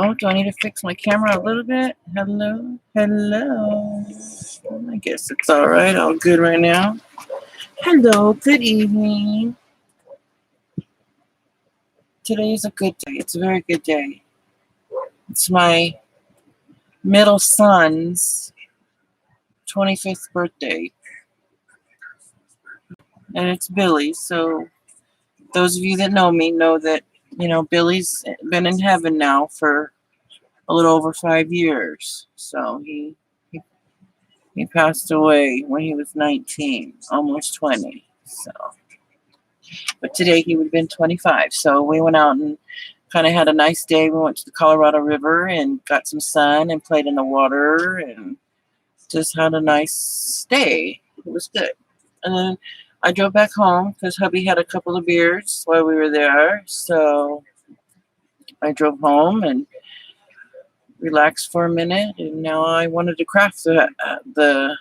Oh, do I need to fix my camera a little bit? Hello? Hello? I guess it's alright. All good right now. Hello. Good evening. Today is a good day. It's a very good day. It's my middle son's 25th birthday. And it's Billy. So those of you that know me know that, you know, Billy's been in heaven now for a little over 5 years. So he passed away when he was 19, almost 20. So, but today he would have been 25. So we went out and kind of had a nice day. We went to the Colorado River and got some sun and played in the water and just had a nice day. It was good. And then I drove back home because hubby had a couple of beers while we were there. So I drove home and relaxed for a minute, and now I wanted to craft the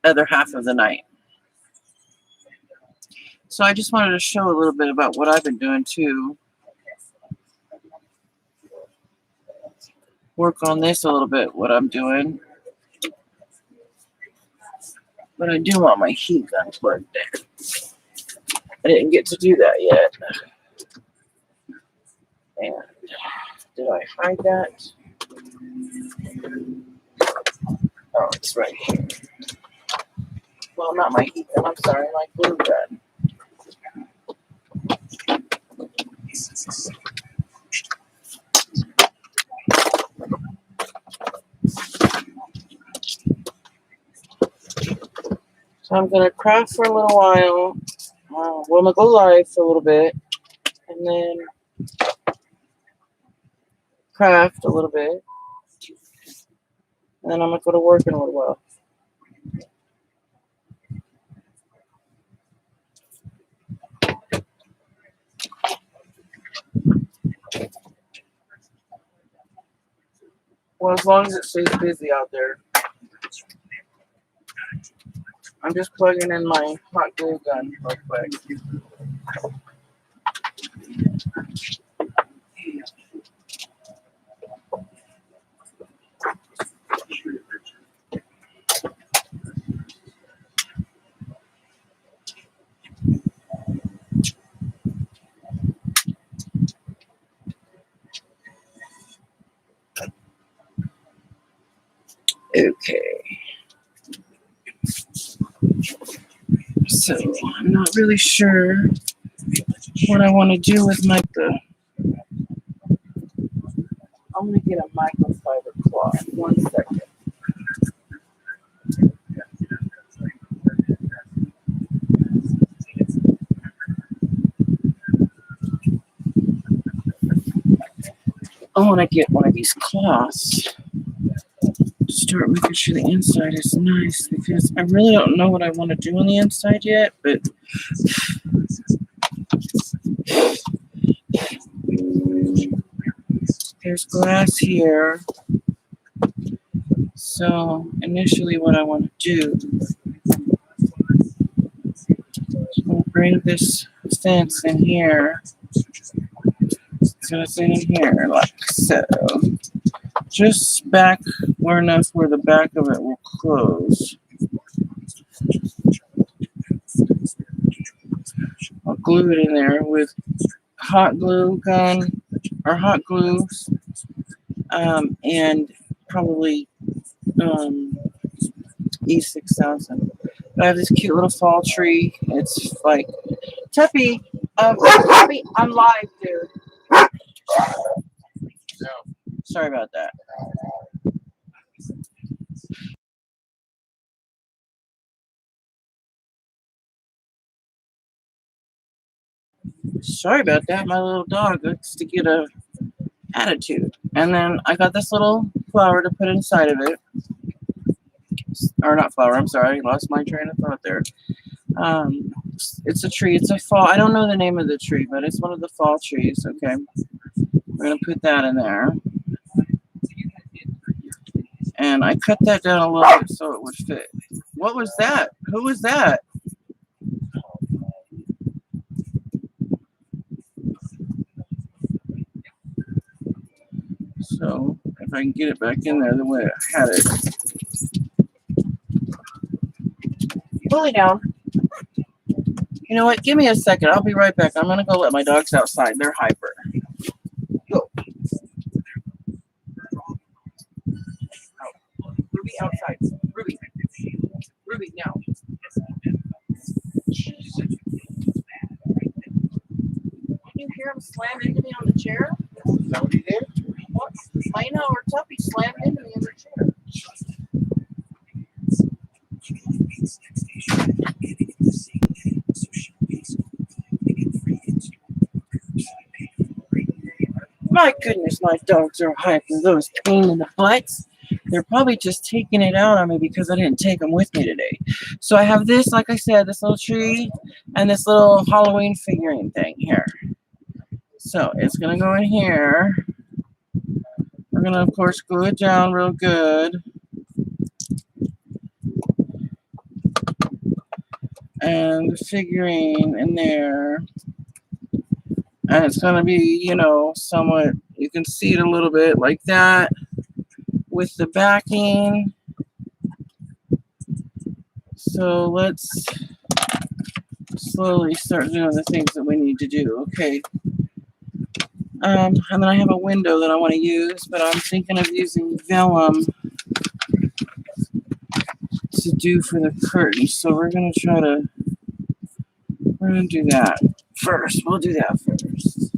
other half of the night. So I just wanted to show a little bit about what I've been doing too. Work on this a little bit, what I'm doing. But I do want my heat gun plugged in. I didn't get to do that yet. And did I hide that? Oh, it's right here. Well, not my heat gun, I'm sorry, my glue gun. So I'm going to craft for a little while. Well, I'm going to go live for a little bit. And then craft a little bit. And then I'm going to go to work in a little while. Well, as long as it stays busy out there. I'm just plugging in my hot glue gun real quick. Okay. So I'm not really sure what I want to do with I'm going to get a microfiber cloth. 1 second. I want to get one of these cloths. Start making sure the inside is nice because I really don't know what I want to do on the inside yet, but there's glass here. So initially what I want to do is I'm going to bring this fence in here. So it's in here like so. Just back enough where the back of it will close. I'll glue it in there with hot glue gun or hot glues, and probably E6000. I have this cute little fall tree. It's like Tuppy, Tuppy, I'm live, dude. So sorry about that. Sorry about that. My little dog likes to get a attitude. And then I got this little flower to put inside of it. Or not flower, I'm sorry. I lost my train of thought there. It's a tree. It's a fall. I don't know the name of the tree, but it's one of the fall trees. Okay. We're going to put that in there. And I cut that down a little bit so it would fit. What was that? Who was that? So if I can get it back in there the way I had it. Fully down. You know what? Give me a second. I'll be right back. I'm going to go let my dogs outside. They're hyper. Go. Ruby, outside. Ruby. Ruby, now. Did you hear him slam into me on the chair? Is that what he did? What? Lena or Tuppy slammed into me in the chair. My goodness, my dogs are hyper. Those pain in the butts. They're probably just taking it out on me because I didn't take them with me today. So I have this, like I said, this little tree and this little Halloween figurine thing here. So it's going to go in here. We're going to, of course, glue it down real good. And the figurine in there. And it's going to be, you know, somewhat, you can see it a little bit like that with the backing. So let's slowly start doing the things that we need to do. Okay. And then I have a window that I want to use, but I'm thinking of using vellum to do for the curtains. So we're going to do that first. We'll do that first.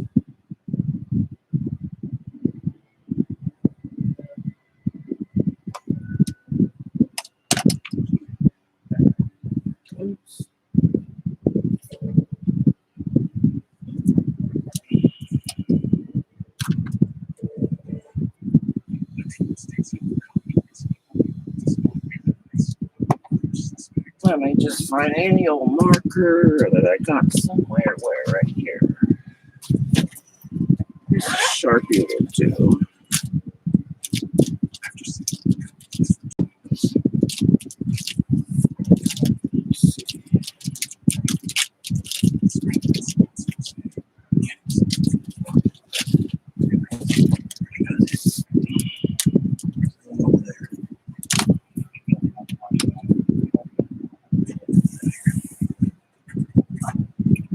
Oops. Let me just find any old marker that I got somewhere. Where? Right here. This Sharpie will do.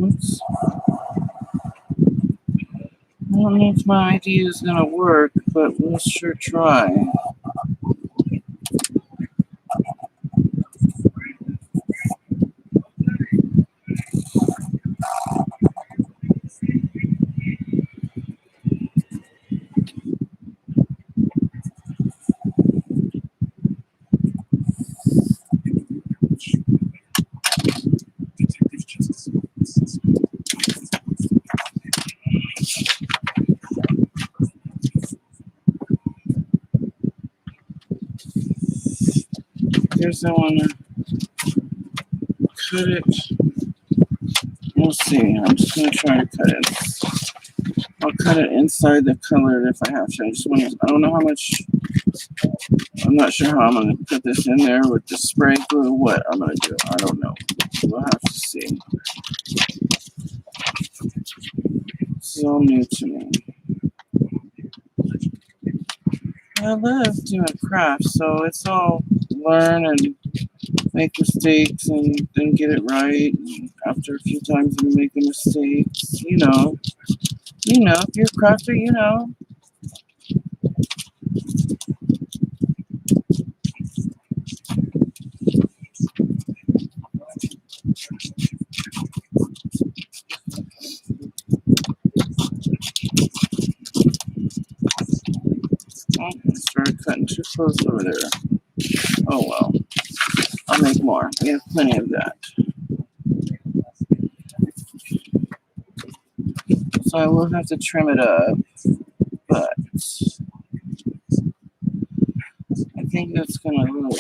Oops. I don't know if my idea is going to work, but we'll sure try. Here's I want to cut it. We'll see. I'm just going to try to cut it. I'll cut it inside the color if I have to. I don't know how much. I'm not sure how I'm going to put this in there with the spray glue. What I'm going to do. I don't know. We'll have to see. This is all new to me. I love doing crafts, so it's all learn and make mistakes and then get it right. And after a few times of making mistakes, you know, if you're a crafter, you know. Oh, I started cutting too close over there. Oh well. I'll make more. We have plenty of that. So I will have to trim it up, but I think that's going to look.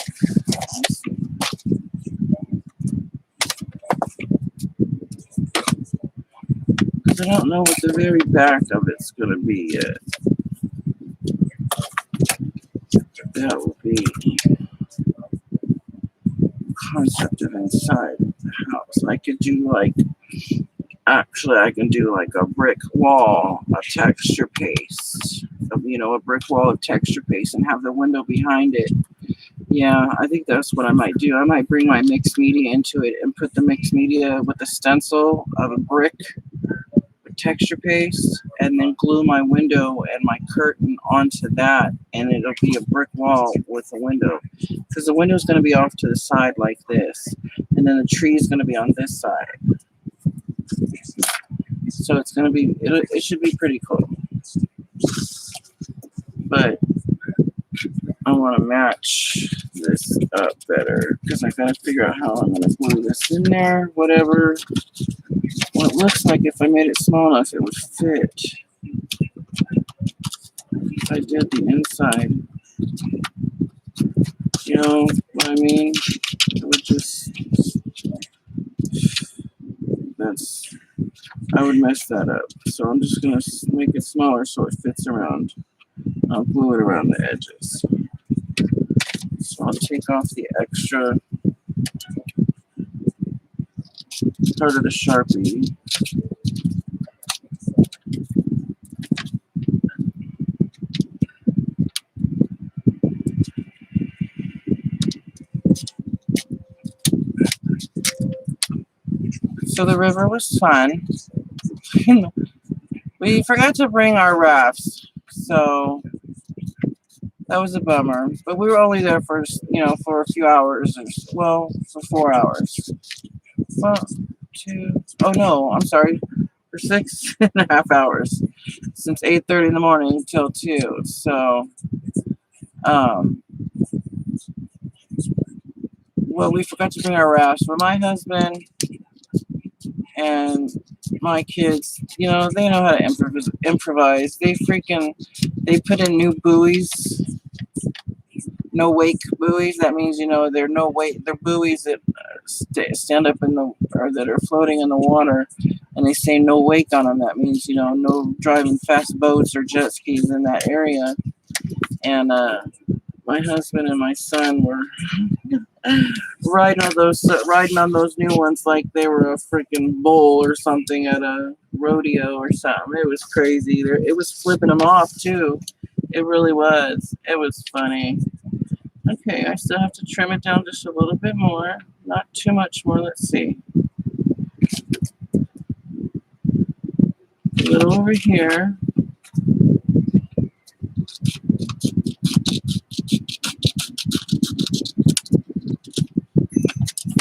Because I don't know what the very back of it's going to be yet. That will be the concept of inside the house. I could do like, actually I can do like a brick wall, a texture paste. a brick wall of texture paste and have the window behind it. Yeah, I think that's what I might do. I might bring my mixed media into it and put the mixed media with the stencil of a brick with texture paste, and then glue my window and my curtain onto that, and it'll be a brick wall with a window. Because the window is going to be off to the side like this, and then the tree is going to be on this side. So it's going to be, it should be pretty cool. But I want to match this up better because I got to figure out how I'm going to glue this in there. Whatever. Well, it looks like if I made it small enough, it would fit. If I did the inside, you know what I mean? It would just, I would mess that up. So I'm just going to make it smaller so it fits around. I'll glue it around the edges. So I'll take off the extra part of the Sharpie. So the river was fun. We forgot to bring our rafts, so that was a bummer. But we were only there for, for a few hours. Well, for 4 hours. Well, oh no, I'm sorry. For 6.5 hours. Since 8:30 in the morning until 2. So, well, we forgot to bring our rafts. But my husband and my kids, they know how to improvise. They put in new buoys, no wake buoys. That means, they're no wake. They're buoys that stand up or that are floating in the water, and they say no wake on them. That means, no driving fast boats or jet skis in that area. And my husband and my son were riding on those new ones like they were a freaking bull or something at a rodeo or something. It was crazy. It was flipping them off too. It really was. It was funny. Okay, I still have to trim it down just a little bit more. Not too much more. Let's see. A little over here.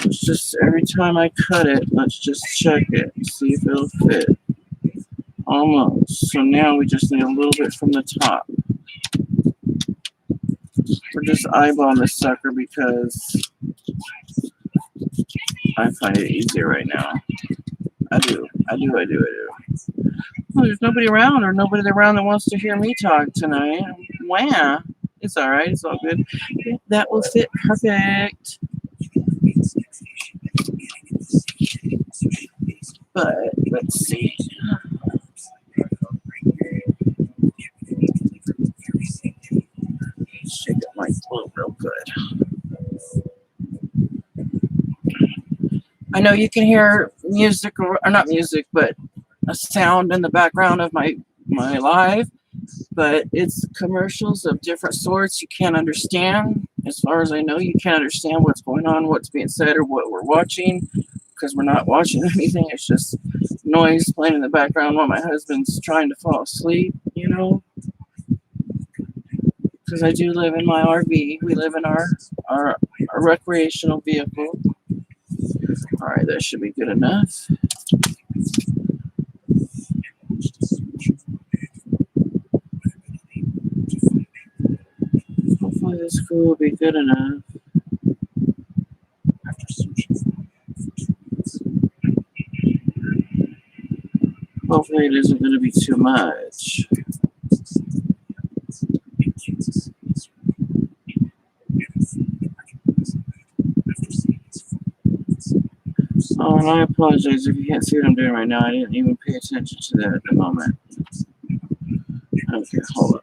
Let's just, every time I cut it, let's just check it. See if it'll fit. Almost. So now we just need a little bit from the top. We're just eyeballing this sucker because I find it easier right now. I do. Well, there's nobody around or nobody around that wants to hear me talk tonight. Wow. It's all right. It's all good. That will fit perfect. But let's see. Shake up my glue real good. I know you can hear music, or not music, but a sound in the background of my live, but it's commercials of different sorts. You can't understand. As far as I know, you can't understand what's going on, what's being said, or what we're watching, because we're not watching anything. It's just noise playing in the background while my husband's trying to fall asleep, because I do live in my RV. We live in our recreational vehicle. All right, that should be good enough. Hopefully this glue will be good enough. Hopefully it isn't going to be too much. Oh, and I apologize if you can't see what I'm doing right now. I didn't even pay attention to that at the moment. Okay, hold on.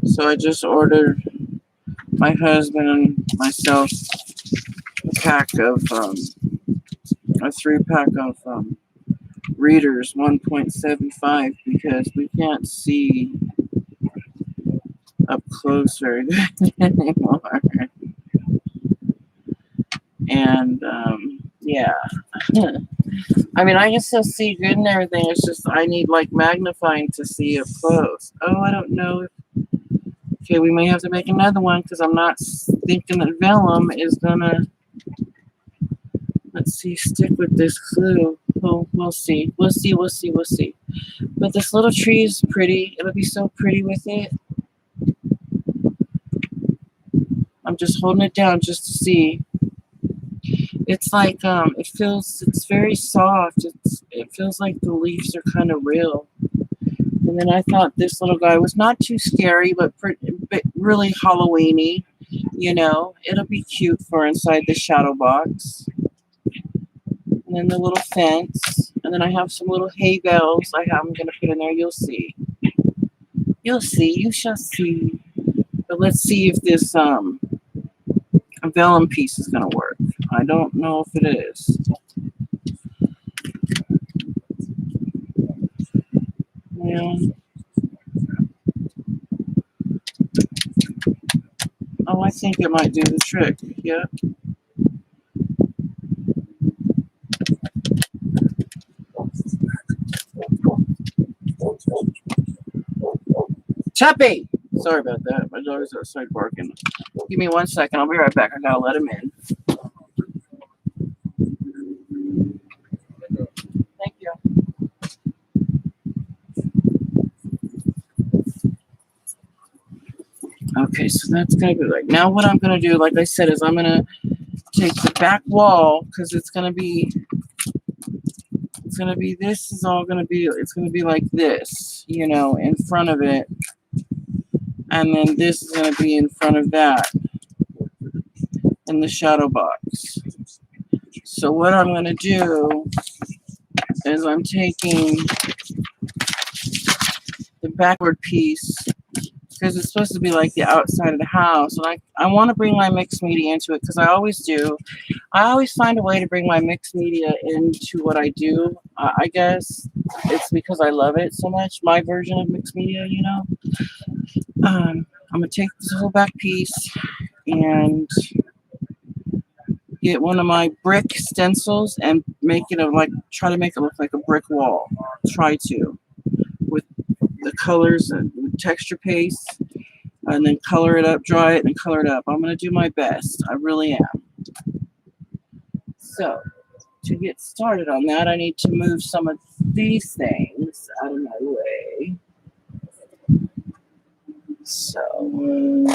So I just ordered my husband and myself a pack of, a 3-pack of readers 1.75 because we can't see up close very good anymore. And yeah. I mean, I can still see good and everything. It's just I need like magnifying to see up close. Oh, I don't know if. Okay, we may have to make another one because I'm not thinking that vellum is gonna. Let's see, stick with this glue. Oh, we'll see. We'll see. We'll see. We'll see. But this little tree is pretty. It'll be so pretty with it. I'm just holding it down just to see. It's like it's very soft. It feels like the leaves are kind of real. And then I thought this little guy was not too scary, but really Halloweeny. You know, it'll be cute for inside the shadow box. And then the little fence. And then I have some little hay bales I'm going to put in there. You'll see. You'll see. You shall see. But let's see if this vellum piece is going to work. I don't know if it is. Yeah. Oh, I think it might do the trick. Yeah. Chappy! Sorry about that. My dog's outside barking. Give me 1 second. I'll be right back. I gotta let him in. Thank you. Okay, so that's gonna be like. Now what I'm gonna do, like I said, is I'm gonna take the back wall because it's gonna be. This is all gonna be. It's gonna be like this, you know, in front of it, and then this is gonna be in front of that in the shadow box. So what I'm gonna do is I'm taking the backward piece because it's supposed to be like the outside of the house, and I want to bring my mixed media into it because I always do. I always find a way to bring my mixed media into what I do. I guess it's because I love it so much, my version of mixed media, you know. I'm gonna take this whole back piece and get one of my brick stencils and try to make it look like a brick wall. Try to with the colors and texture paste, and then color it up, dry it, and color it up. I'm gonna do my best. I really am. So to get started on that, I need to move some of these things out of my way. So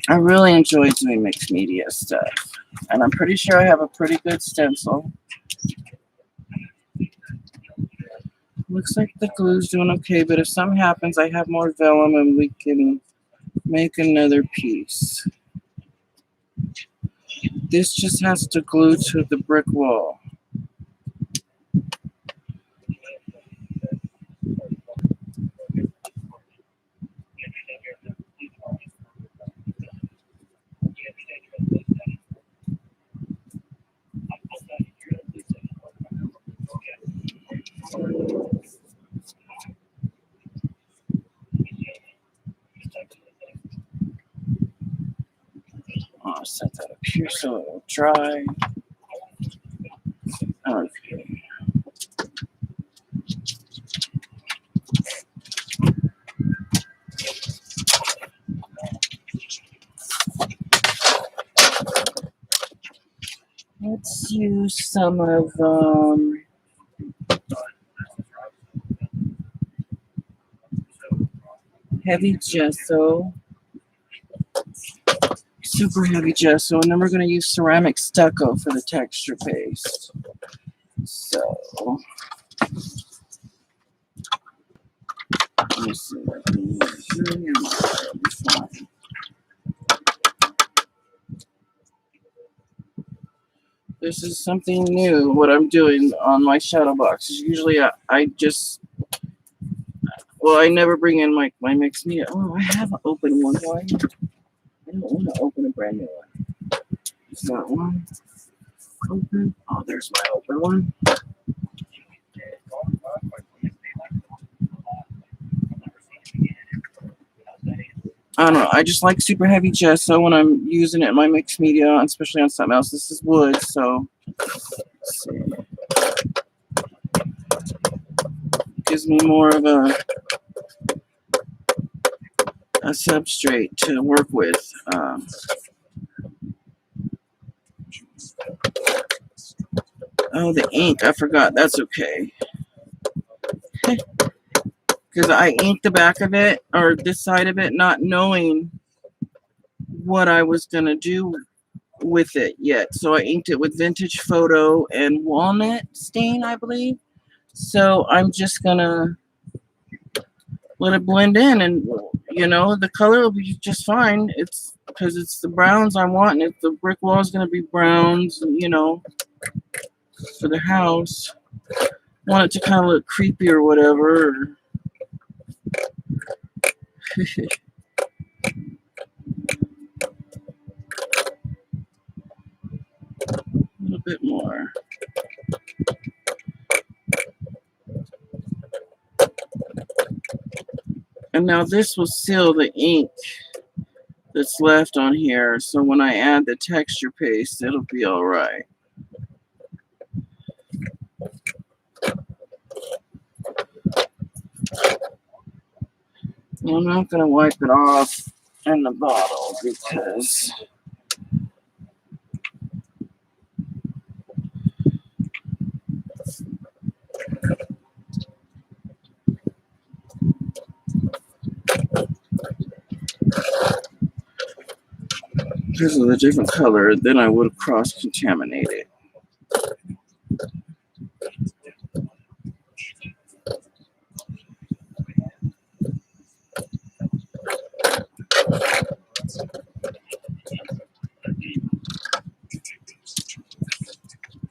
I really enjoy doing mixed media stuff, and I'm pretty sure I have a pretty good stencil. Looks like the glue's doing okay, but if something happens, I have more vellum and we can make another piece. This just has to glue to the brick wall. I'll set that up here so it will dry. Okay. Let's use some of heavy gesso, super heavy gesso, and then we're going to use ceramic stucco for the texture paste. So let me see. This is something new, what I'm doing on my shadow box. Usually I just Well, I never bring in my mixed media. Oh, I have an open one. Why? I don't want to open a brand new one. Is that one open? Oh, there's my open one. I don't know. I just like super heavy gesso when I'm using it in my mixed media, especially on something else. This is wood, so let's see. Gives me more of a substrate to work with. Oh, the ink. I forgot. That's okay. Because I inked the back of it, or this side of it, not knowing what I was going to do with it yet. So I inked it with Vintage Photo and Walnut Stain, I believe. So I'm just going to let it blend in, and, you know, the color will be just fine. It's because it's the browns I want, and if the brick wall is going to be browns, you know, for the house. I want it to kind of look creepy or whatever. A little bit more. And now this will seal the ink that's left on here, so when I add the texture paste, it'll be all right. I'm not going to wipe it off in the bottle because of the different color, then I would have cross-contaminated.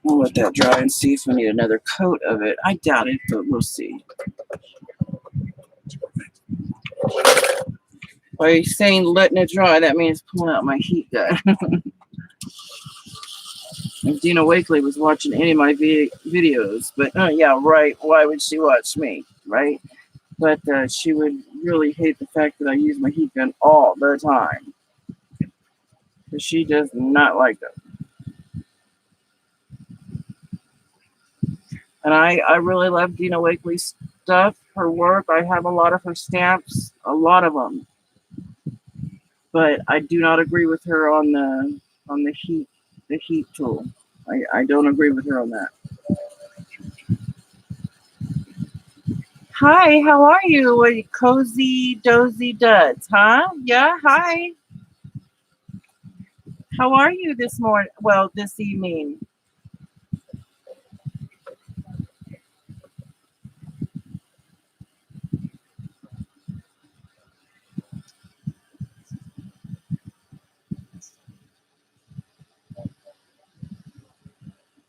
We'll let that dry and see if we need another coat of it. I doubt it, but we'll see. By saying letting it dry, that means pulling out my heat gun. If Dina Wakely was watching any of my videos, but yeah, right, why would she watch me, right? But she would really hate the fact that I use my heat gun all the time. Because she does not like them. And I really love Dina Wakely's stuff, her work. I have a lot of her stamps, a lot of them. But I do not agree with her on the heat tool. I don't agree with her on that. Hi, how are you? What, cozy dozy duds, huh? Yeah, hi. How are you this morning? Well, this evening.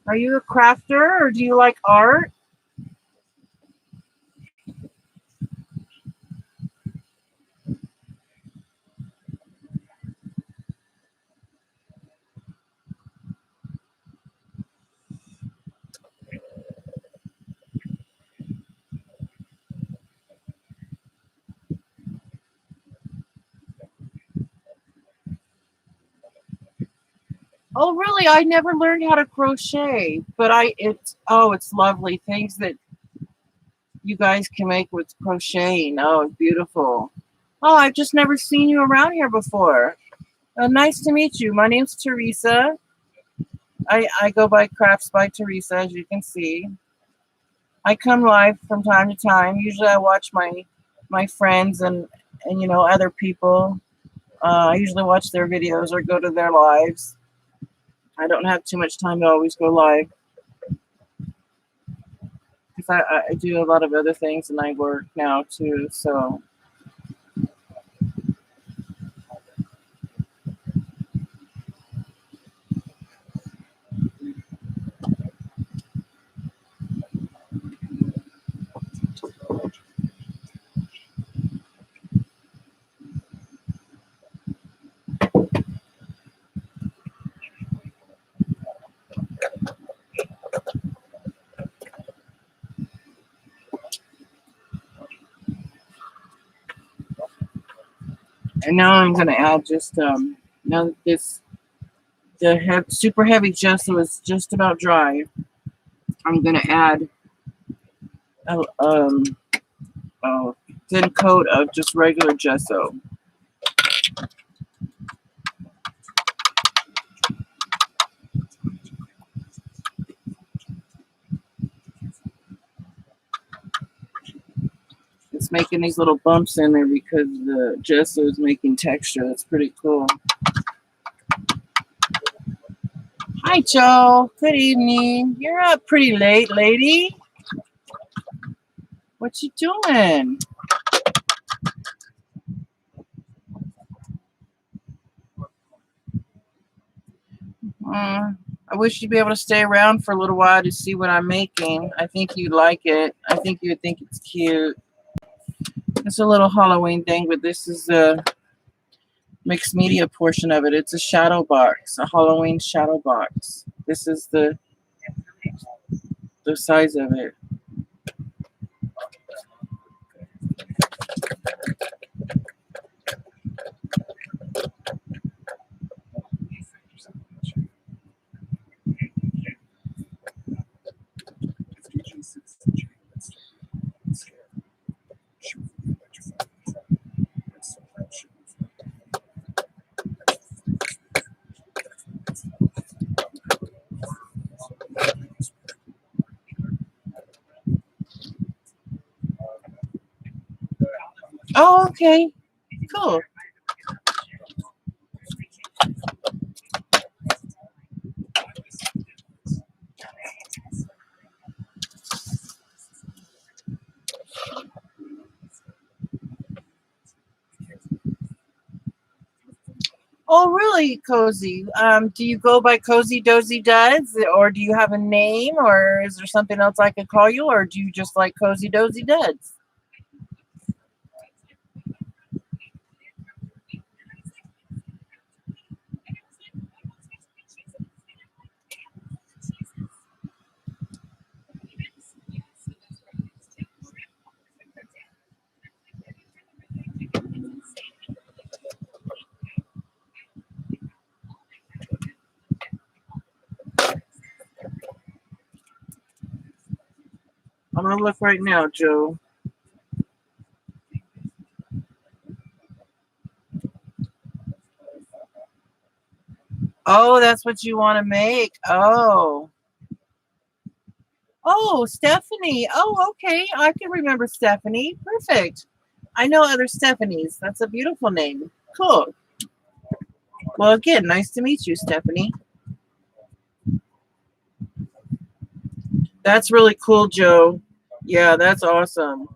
Are you a crafter or do you like art? Oh, really? I never learned how to crochet, but it's lovely. Things that you guys can make with crocheting. Oh, it's beautiful. Oh, I've just never seen you around here before. Nice to meet you. My name's Teresa. I go by Crafts by Teresa, as you can see. I come live from time to time. Usually I watch my friends and you know, other people. I usually watch their videos or go to their lives. I don't have too much time to always go live because I do a lot of other things and I work now too. So And now I'm going to add just, now that the super heavy gesso is just about dry, I'm going to add a thin coat of just regular gesso. It's making these little bumps in there because the gesso is making texture. That's pretty cool. Hi, Joe. Good evening. You're up pretty late, lady. What you doing? I wish you'd be able to stay around for a little while to see what I'm making. I think you'd like it. I think you would think it's cute. It's a little Halloween thing, but this is the mixed media portion of it. It's a shadow box, a Halloween shadow box. This is the size of it. Oh, okay. Cool. Oh, really, Cozy? Do you go by Cozy Dozy Duds, or do you have a name, or is there something else I could call you, or do you just like Cozy Dozy Duds? I'm gonna look right now, Joe. Oh, that's what you want to make. Oh. Oh, Stephanie. Oh, okay. I can remember Stephanie. Perfect. I know other Stephanies. That's a beautiful name. Cool. Well, again, nice to meet you, Stephanie. That's really cool, Joe. Yeah, that's awesome.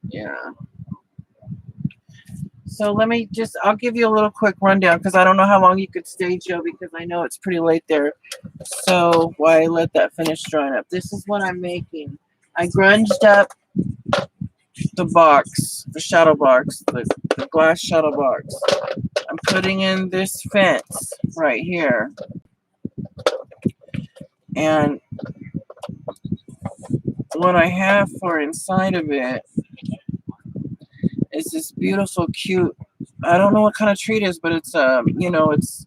Yeah. So let me just, I'll give you a little quick rundown because I don't know how long you could stay, Joe, because I know it's pretty late there. So why let that finish drying up? This is what I'm making. I grunged up the box, the shadow box, the glass shadow box. I'm putting in this fence right here. And what I have for inside of it is this beautiful, cute, I don't know what kind of tree it is, but it's you know, it's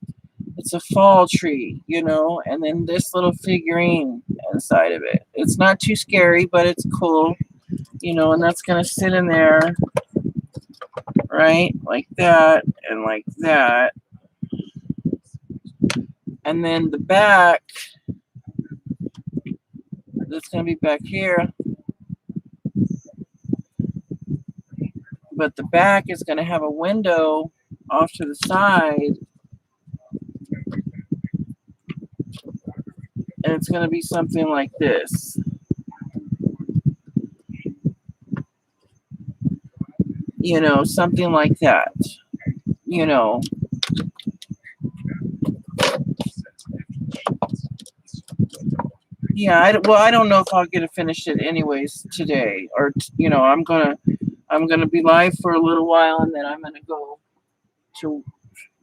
a fall tree, you know, and then this little figurine inside of it. It's not too scary, but it's cool, you know, and that's gonna sit in there, right, like that and like that. And then the back, that's gonna be back here, but the back is gonna have a window off to the side, and it's gonna be something like this. You know, something like that. You know. Yeah, well, I don't know if I'll get to finish it anyways today, or you know, I'm gonna be live for a little while, and then I'm gonna go to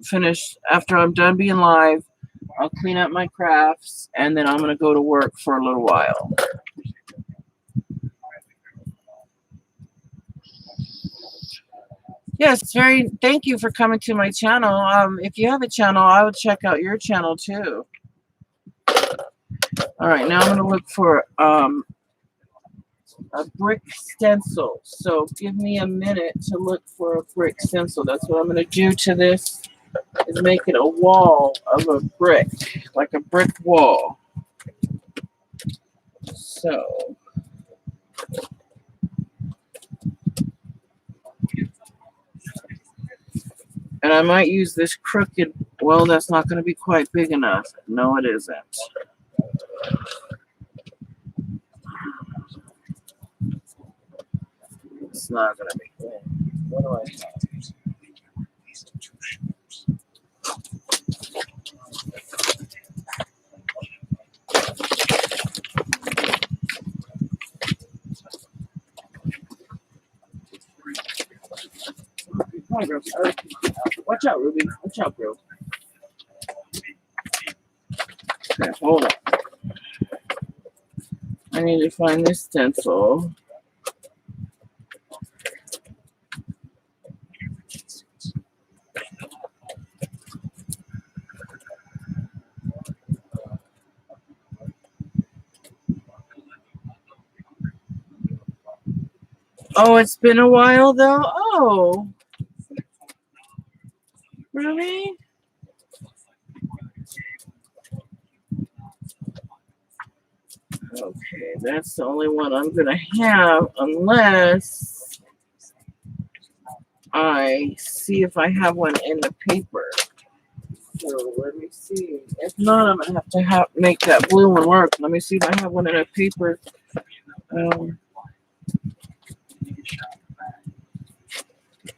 finish after I'm done being live. I'll clean up my crafts, and then I'm gonna go to work for a little while. Yes, thank you for coming to my channel. If you have a channel, I would check out your channel too. All right, now I'm going to look for a brick stencil. So give me a minute to look for a brick stencil. That's what I'm going to do to this, is make it a wall of a brick, like a brick wall. So, and I might use this crooked, well, that's not going to be quite big enough. No, it isn't. It's not going to be good. What do I have? Come on, girl. Watch out, Ruby. Watch out, girl. Okay, hold on. I need to find this stencil. Oh, it's been a while though? Oh. Really? Okay, that's the only one I'm going to have unless I see if I have one in the paper. So let me see. If not, I'm going to have to make that blue one work. Let me see if I have one in a paper.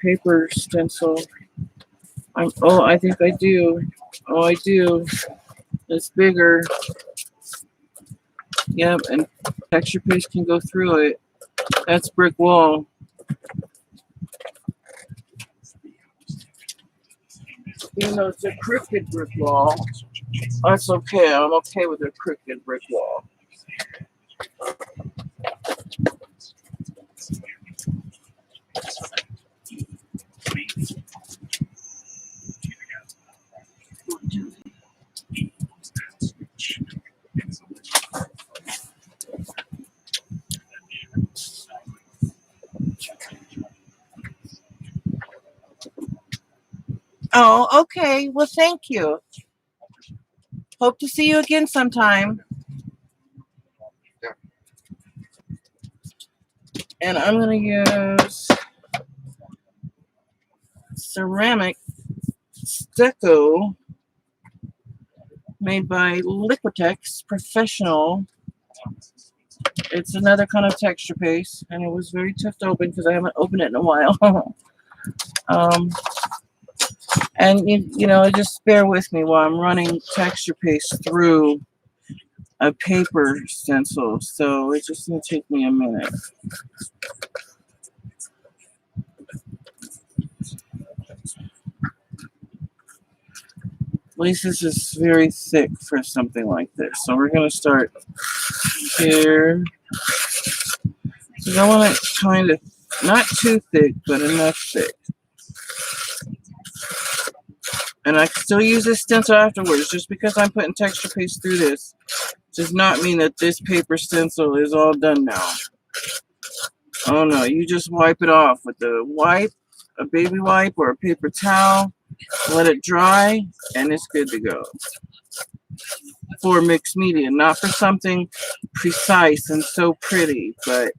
Paper stencil. Oh, I think I do. Oh, I do. It's bigger. Yep, and texture paste can go through it. That's brick wall. Even though it's a crooked brick wall, that's okay. I'm okay with a crooked brick wall. Oh, okay. Well, thank you. Hope to see you again sometime. And I'm going to use ceramic stucco made by Liquitex Professional. It's another kind of texture paste, and it was very tough to open because I haven't opened it in a while. And you know, just bear with me while I'm running texture paste through a paper stencil, so it's just going to take me a minute. At least this is very thick for something like this. So we're going to start here. So I want it kind of not too thick, but enough thick. And I can still use this stencil afterwards. Just because I'm putting texture paste through this does not mean that this paper stencil is all done now. Oh no, you just wipe it off with a wipe, a baby wipe or a paper towel. Let it dry, and it's good to go. For mixed media, not for something precise and so pretty, but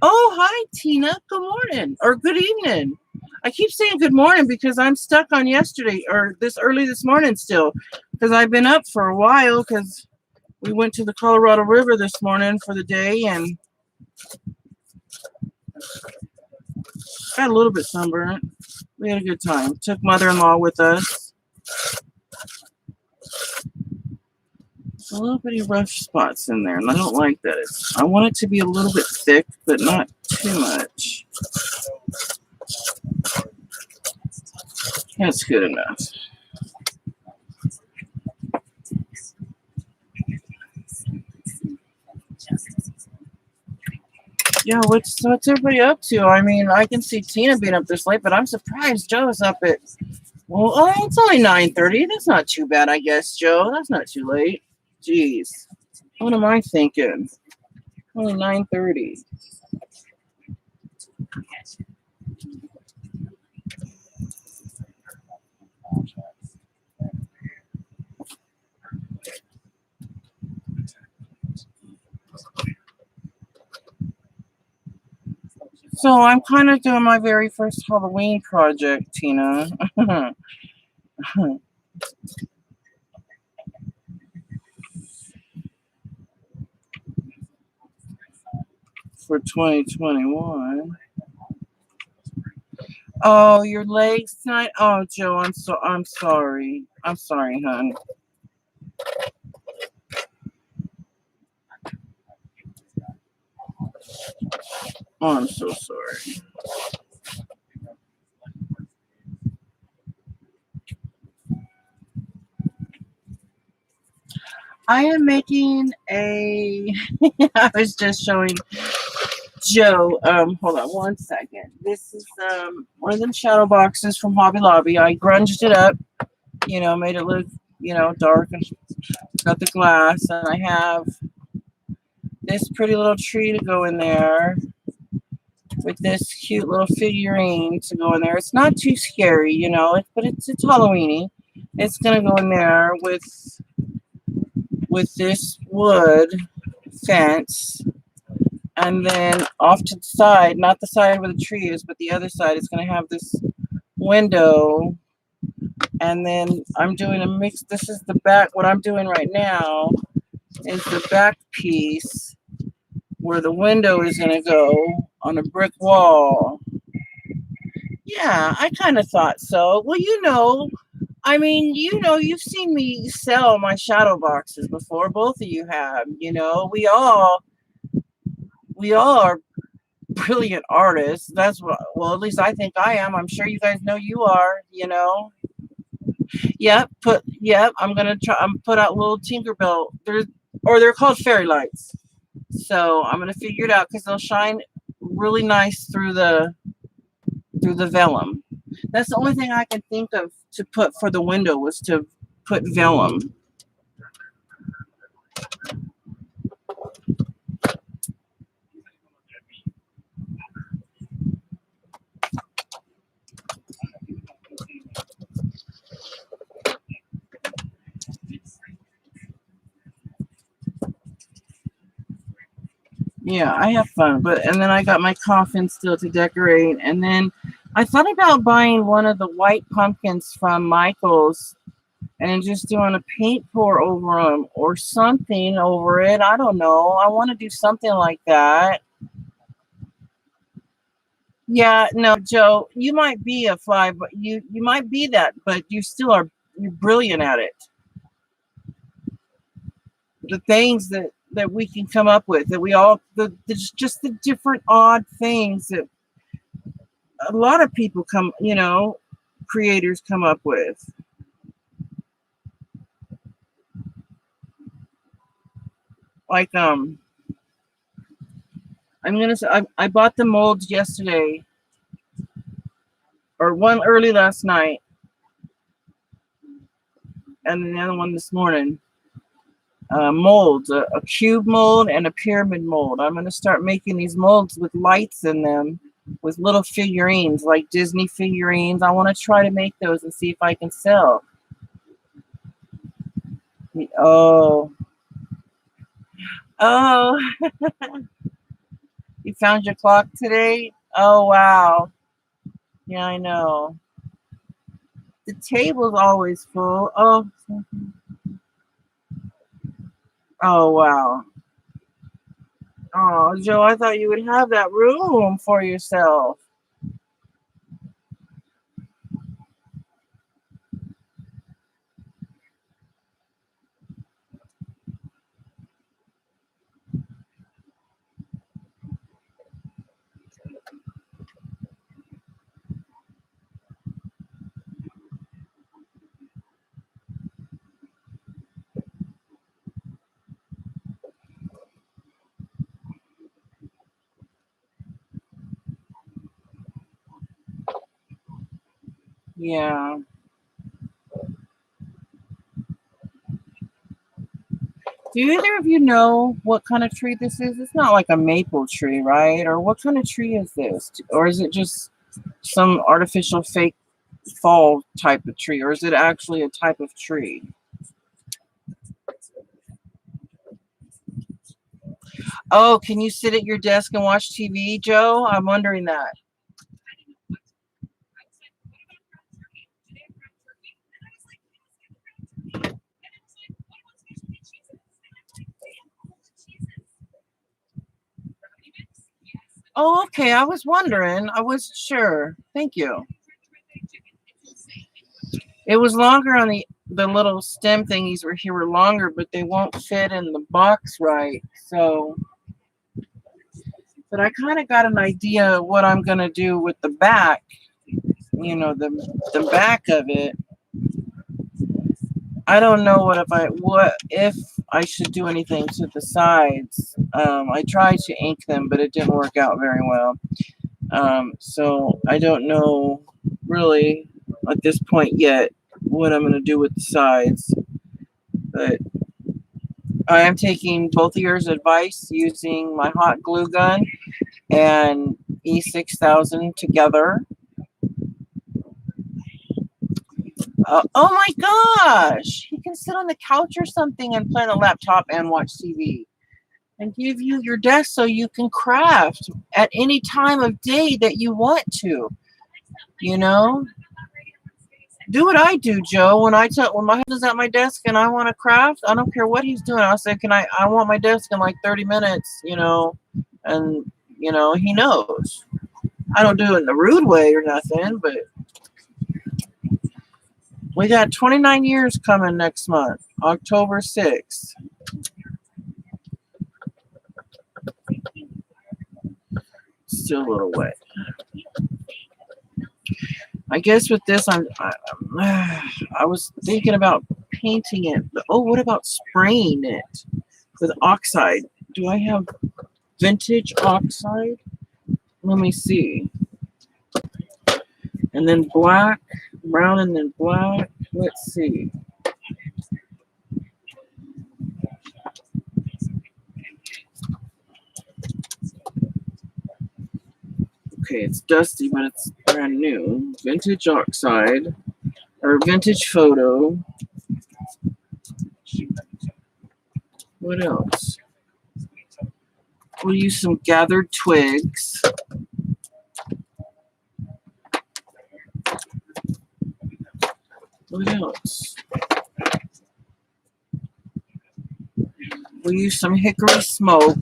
oh, hi, Tina. Good morning or good evening. I keep saying good morning because I'm stuck on yesterday or this early this morning still, because I've been up for a while because we went to the Colorado River this morning for the day and got a little bit sunburnt. We had a good time. Took mother-in-law with us. A little bitty rough spots in there, and I don't like that. I want it to be a little bit thick, but not too much. That's good enough. Yeah, what's everybody up to? I mean, I can see Tina being up this late, but I'm surprised Joe's up at. Well, it's only 9:30. That's not too bad, I guess, Joe. That's not too late. Jeez, what am I thinking? Only 9:30. So I'm kind of doing my very first Halloween project, Tina. For 2021. Oh, your legs tonight? Oh, Joe, I'm sorry. I'm sorry, hon. Oh, I'm so sorry. I am making a I was just showing Joe, hold on one second. This is one of them shadow boxes from Hobby Lobby. I grunged it up, made it look, dark, and got the glass, and I have this pretty little tree to go in there with this cute little figurine to go in there. It's not too scary, but it's Halloweeny. It's gonna go in there with this wood fence. And then off to the side, not the side where the tree is, but the other side is going to have this window. And then I'm doing a mix. This is the back. What I'm doing right now is the back piece where the window is going to go on a brick wall. Yeah, I kind of thought so. Well, I mean, you've seen me sell my shadow boxes before. Both of you have. We all are brilliant artists. That's what, well, at least I think I am. I'm sure you guys know you are. Yep, I'm gonna try. I'm put out little Tinkerbell. They're called fairy lights. So I'm gonna figure it out because they'll shine really nice through the vellum. That's the only thing I can think of to put for the window was to put vellum. Yeah, I have fun, and then I got my coffin still to decorate, and then I thought about buying one of the white pumpkins from Michael's and just doing a paint pour over them or something over it. I don't know. I want to do something like that. Yeah, no, Joe, you might be a fly, but you might be that, but you're brilliant at it. The things that we can come up with, that we all just the different odd things that a lot of people creators come up with. Like I'm gonna say I bought the molds yesterday or one early last night and the other one this morning. Molds, a cube mold and a pyramid mold. I'm gonna start making these molds with lights in them, with little figurines like Disney figurines. I want to try to make those and see if I can sell. Oh, oh, you found your clock today? Oh wow. Yeah, I know. The table's always full. Oh wow. Oh, Joe, I thought you would have that room for yourself. Yeah. Do either of you know what kind of tree this is? It's not like a maple tree, right? Or what kind of tree is this? Or is it just some artificial fake fall type of tree? Or is it actually a type of tree? Oh, can you sit at your desk and watch TV, Joe? I'm wondering that. Oh, okay. I was wondering. I wasn't sure. Thank you. It was longer on the little stem thingies were here were longer, but they won't fit in the box right. So, but I kind of got an idea of what I'm gonna do with the back. You know, the back of it. I don't know what if I should do anything to the sides. I tried to ink them, but it didn't work out very well. So I don't know really at this point yet what I'm going to do with the sides. But I am taking both of your advice using my hot glue gun and E6000 together. Oh my gosh! He can sit on the couch or something and play on a laptop and watch TV. And give you your desk so you can craft at any time of day that you want to. You know? Do what I do, Joe. When my husband's at my desk and I want to craft, I don't care what he's doing. I'll say, I want my desk in like 30 minutes, and he knows. I don't do it in a rude way or nothing, but we got 29 years coming next month, October 6th. Still a little wet. I guess with this, I was thinking about painting it. But, oh, what about spraying it with oxide? Do I have vintage oxide? Let me see. And then black, brown, and then black. Let's see. Okay, it's dusty, but it's brand new. Vintage oxide, or vintage photo. What else? We'll use some gathered twigs. What else? We'll use some hickory smoke.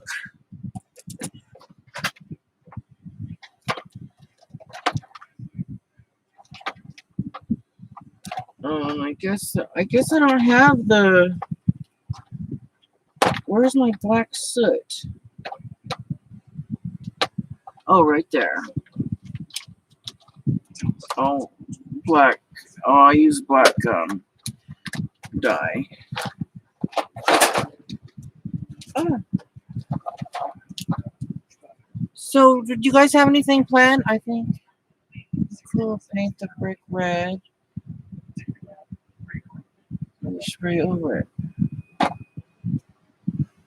I guess I don't have the. Where's my black soot? Oh, right there. Oh, black. Oh, I use black dye. Oh. So, did you guys have anything planned? I think cool. Paint the brick red. And spray over it.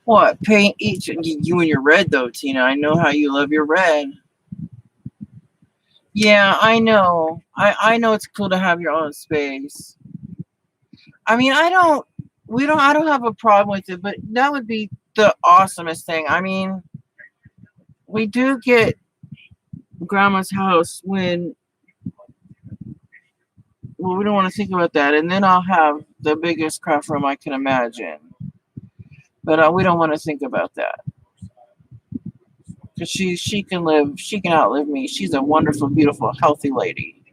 What? Paint each. You and your red, though, Tina. I know how you love your red. Yeah, I know. I know it's cool to have your own space. I mean, I don't have a problem with it, but that would be the awesomest thing. I mean, we do get grandma's house when, well, we don't want to think about that. And then I'll have the biggest craft room I can imagine. But we don't want to think about that. Because she can outlive me. She's a wonderful, beautiful, healthy lady.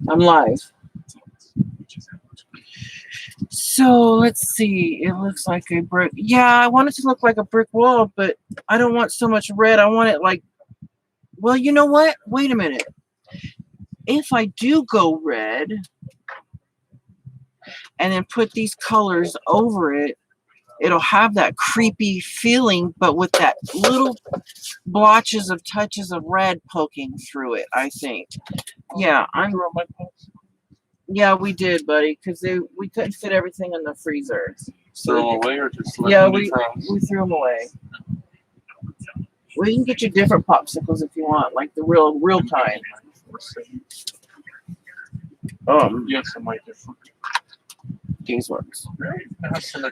I'm live. So let's see. It looks like a brick. Yeah, I want it to look like a brick wall, but I don't want so much red. I want it like, well, you know what? Wait a minute. If I do go red and then put these colors over it, it'll have that creepy feeling, but with that little blotches of touches of red poking through it, I think. Yeah, yeah, we did, buddy, because we couldn't fit everything in the freezer. Throw them away or just let yeah, them we threw them away. Well, you can get you different popsicles if you want, like the real kind. Yes, I might different. These ones.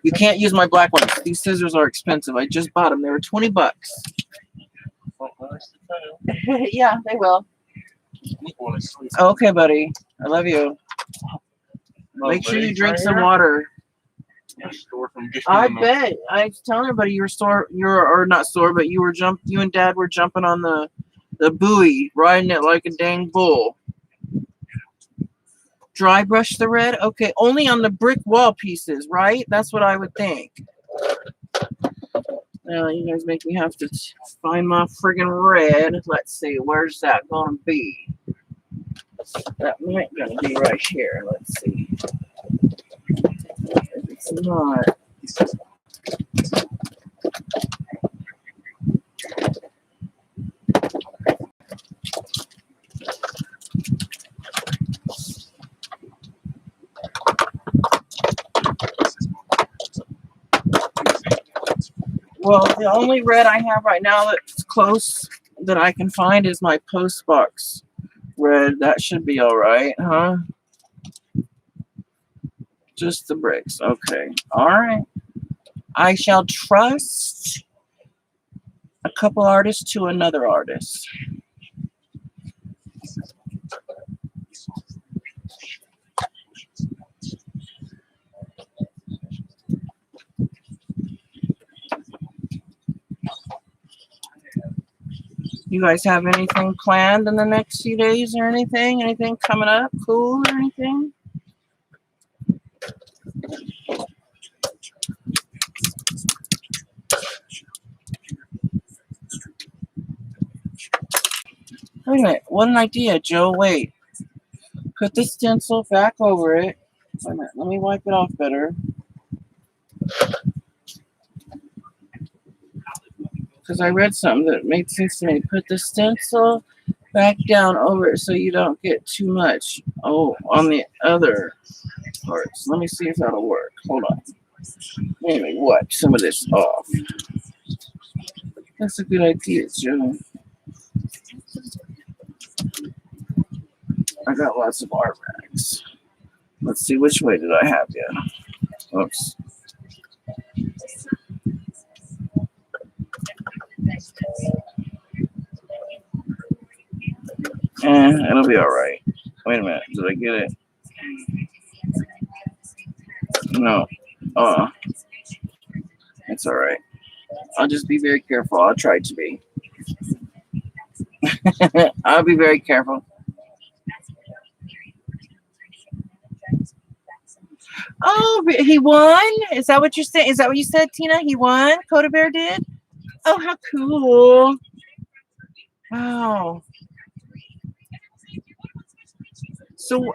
You can't use my black ones. These scissors are expensive. I just bought them. They were 20 bucks. Yeah, they will. Okay, buddy. I love you. Make sure you drink some water. I bet. I was telling everybody you and Dad were jumping on the buoy, riding it like a dang bull. Dry brush the red? Okay, only on the brick wall pieces, right? That's what I would think. Now you guys make me have to find my friggin' red. Let's see, where's that gonna be? That might gonna be right here. Let's see. If it's not. Well, the only red I have right now that's close that I can find is my post box red. That should be all right, huh? Just the bricks. Okay. All right. I shall trust a couple artists to another artist. You guys have anything planned in the next few days or anything? Anything coming up cool or anything? Wait a minute. What an idea, Joe. Wait. Put the stencil back over it. Wait a minute. Let me wipe it off better. Because I read something that made sense to me. Put the stencil back down over it so you don't get too much. Oh, on the other parts. Let me see if that'll work. Hold on. Anyway, wipe some of this off. That's a good idea, Joe. I got lots of art rags. Let's see, which way did I have you? Oops. It'll be all right. Wait a minute. Did I get it? No. It's all right. I'll just be very careful. I'll try to be. I'll be very careful. Oh, he won? Is that what you're saying? Is that what you said, Tina? He won? Coda Bear did? Oh, how cool. Wow. So,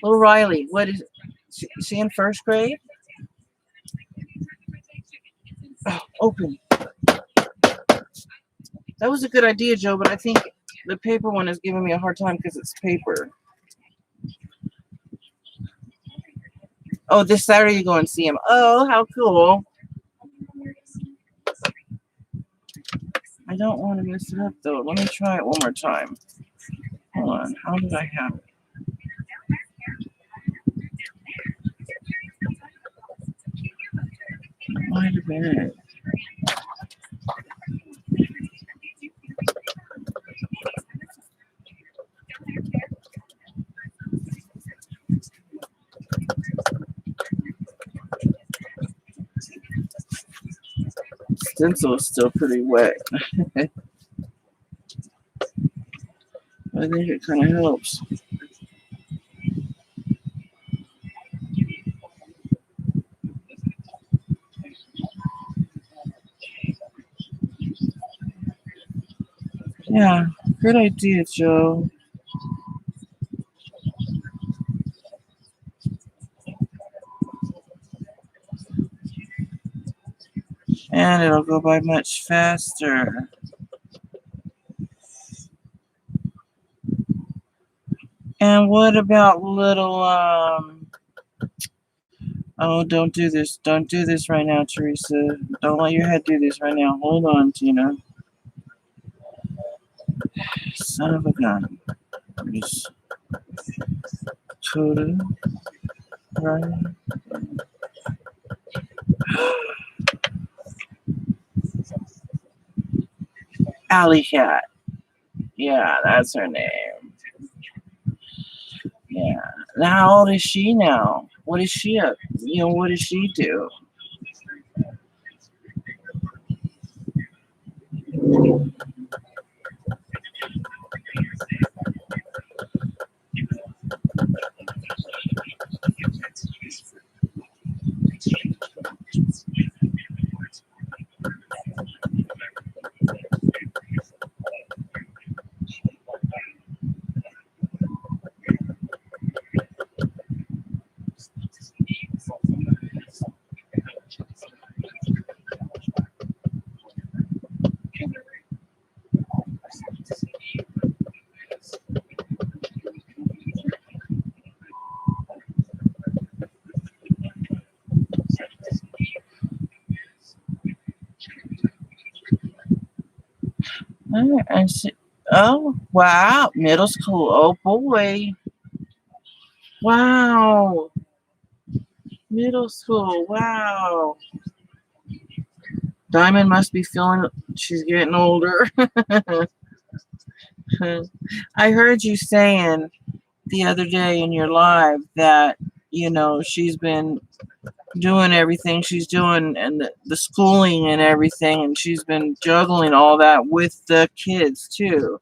little Riley, what is she in first grade? Oh, open. That was a good idea, Joe, but I think the paper one is giving me a hard time because it's paper. Oh, this Saturday you go and see him. Oh, how cool. I don't want to mess it up, though. Let me try it one more time. Hold on. How did I have it? Might have been it. Stencil is still pretty wet. I think it kind of helps. Yeah, good idea, Joe. And it'll go by much faster. And what about little, oh, don't do this. Don't do this right now, Teresa. Don't let your head do this right now. Hold on, Tina. Son of a gun. Just totally right. Alley Cat. Yeah, that's her name. Yeah. Now, how old is she now? What is she up? What does she do? And she, oh, wow. Middle school. Oh, boy. Wow. Middle school. Wow. Diamond must be feeling she's getting older. I heard you saying the other day in your live that, she's been doing everything she's doing and the schooling and everything, and she's been juggling all that with the kids too,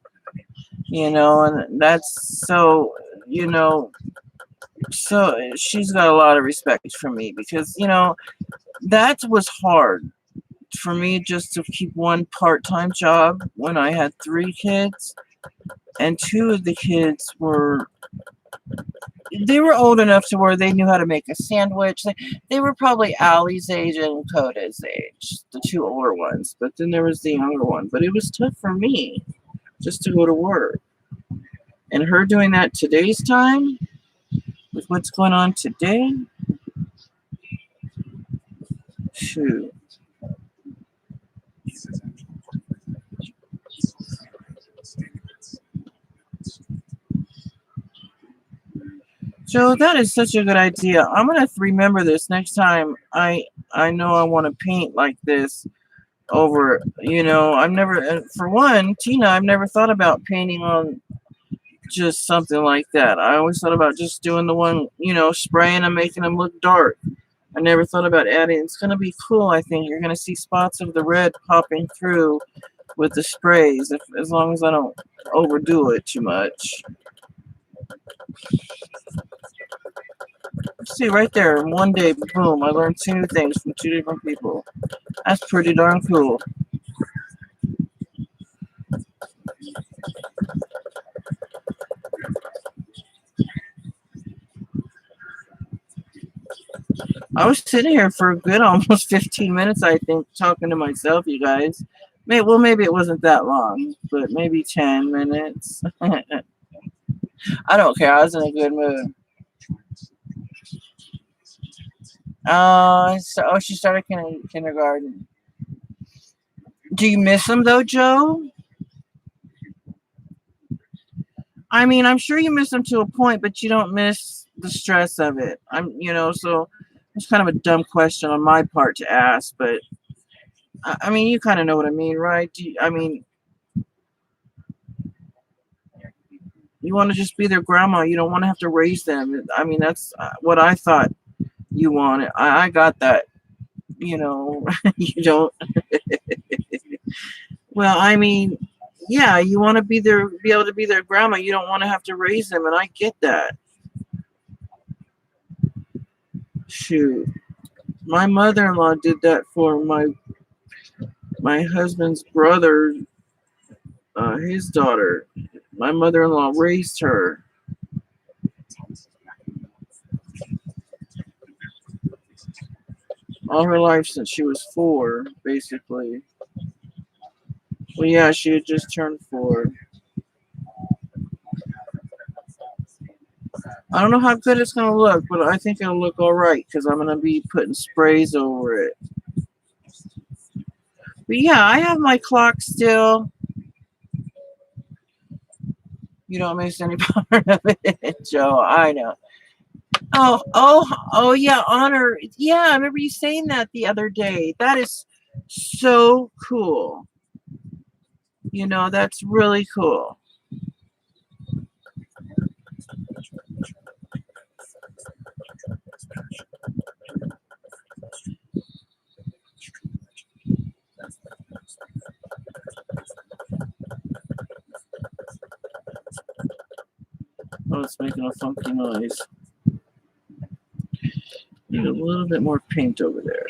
and that's so, so she's got a lot of respect for me because, that was hard for me just to keep one part-time job when I had 3 kids, and 2 of the kids they were old enough to where they knew how to make a sandwich. They were probably Allie's age and Coda's age, the 2 older ones, but then there was the younger one. But it was tough for me just to go to work, and her doing that today's time with what's going on today. Shoot. So that is such a good idea. I'm gonna remember this next time I know I want to paint like this over. I've never, for one, Tina, I've never thought about painting on just something like that. I always thought about just doing the one, spraying and making them look dark. I never thought about adding. It's gonna be cool. I think you're gonna see spots of the red popping through with the sprays, as long as I don't overdo it too much. See, right there, in one day, boom, I learned 2 new things from 2 different people. That's pretty darn cool. I was sitting here for a good almost 15 minutes, I think, talking to myself, you guys. Maybe it wasn't that long, but maybe 10 minutes. I don't care. I was in a good mood. She started kindergarten. Do you miss them though, Joe? I mean, I'm sure you miss them to a point, but you don't miss the stress of it. So it's kind of a dumb question on my part to ask, but I mean, you kind of know what I mean, right? You want to just be their grandma. You don't want to have to raise them. I mean, that's what I thought you wanted. I got that. You don't. Well, I mean, yeah, you want to be able to be their grandma. You don't want to have to raise them, and I get that. Shoot, my mother-in-law did that for my husband's brother, his daughter. My mother-in-law raised her. all her life since she was 4, basically. Well, yeah, she had just turned 4. I don't know how good it's going to look, but I think it'll look alright because I'm going to be putting sprays over it. But yeah, I have my clock still. You don't miss any part of it, Joe. I know. Oh, yeah, Honor. Yeah, I remember you saying that the other day. That is so cool. You know, that's really cool. Oh, it's making a funky noise. Need a little bit more paint over there.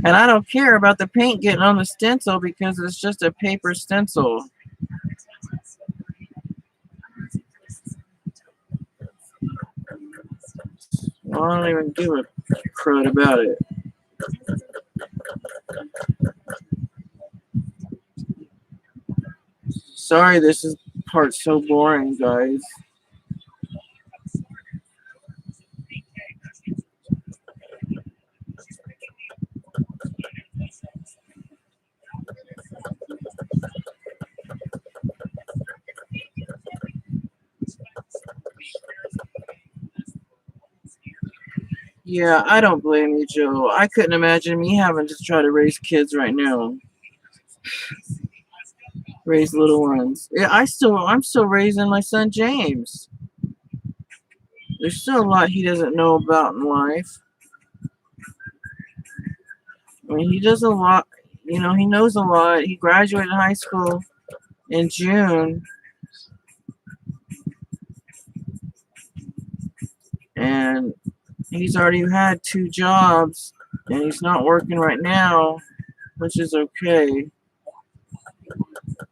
And I don't care about the paint getting on the stencil because it's just a paper stencil. Well, I don't even give a crud about it. Sorry, this is part so boring, guys. Yeah, I don't blame you, Joe. I couldn't imagine me having to try to raise kids right now. Raise little ones. Yeah, I'm still raising my son James. There's still a lot he doesn't know about in life. I mean, he does a lot. You know, he knows a lot. He graduated high school in June. And he's already had 2 jobs. And he's not working right now, which is okay.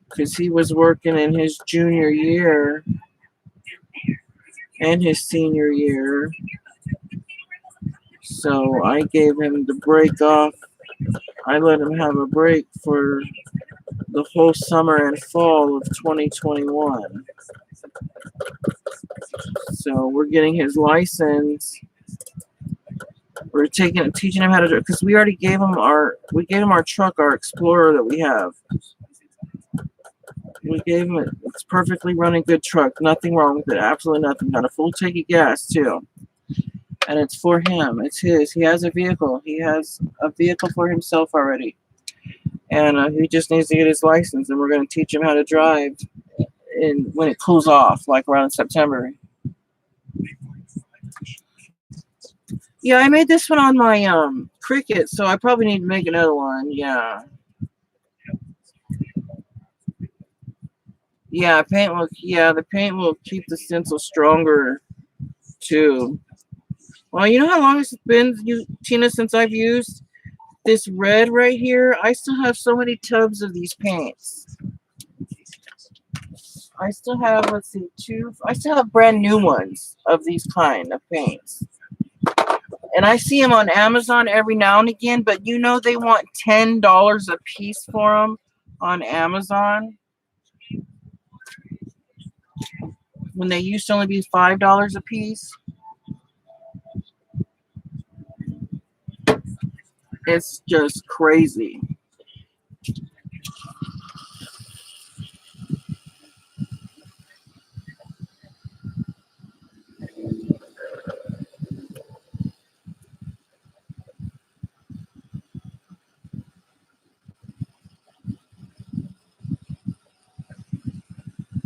Because he was working in his junior year and his senior year. So I gave him the break off. I let him have a break for the whole summer and fall of 2021. So we're getting his license. We're teaching him how to do it because we already gave him our truck, our Explorer that we have. We gave him it. It's perfectly running good truck. Nothing wrong with it. Absolutely nothing. Got a full tank of gas too. And it's for him. It's his. He has a vehicle. He has a vehicle for himself already. And he just needs to get his license. And we're going to teach him how to drive when it cools off, like around September. Yeah, I made this one on my Cricut, so I probably need to make another one. Yeah. Yeah, the paint will keep the stencil stronger too. Well, you know how long it's been, Tina, since I've used this red right here? I still have so many tubs of these paints. I still have, let's see, I still have brand new ones of these kind of paints. And I see them on Amazon every now and again, but you know they want $10 a piece for them on Amazon. When they used to only be $5 a piece. It's just crazy.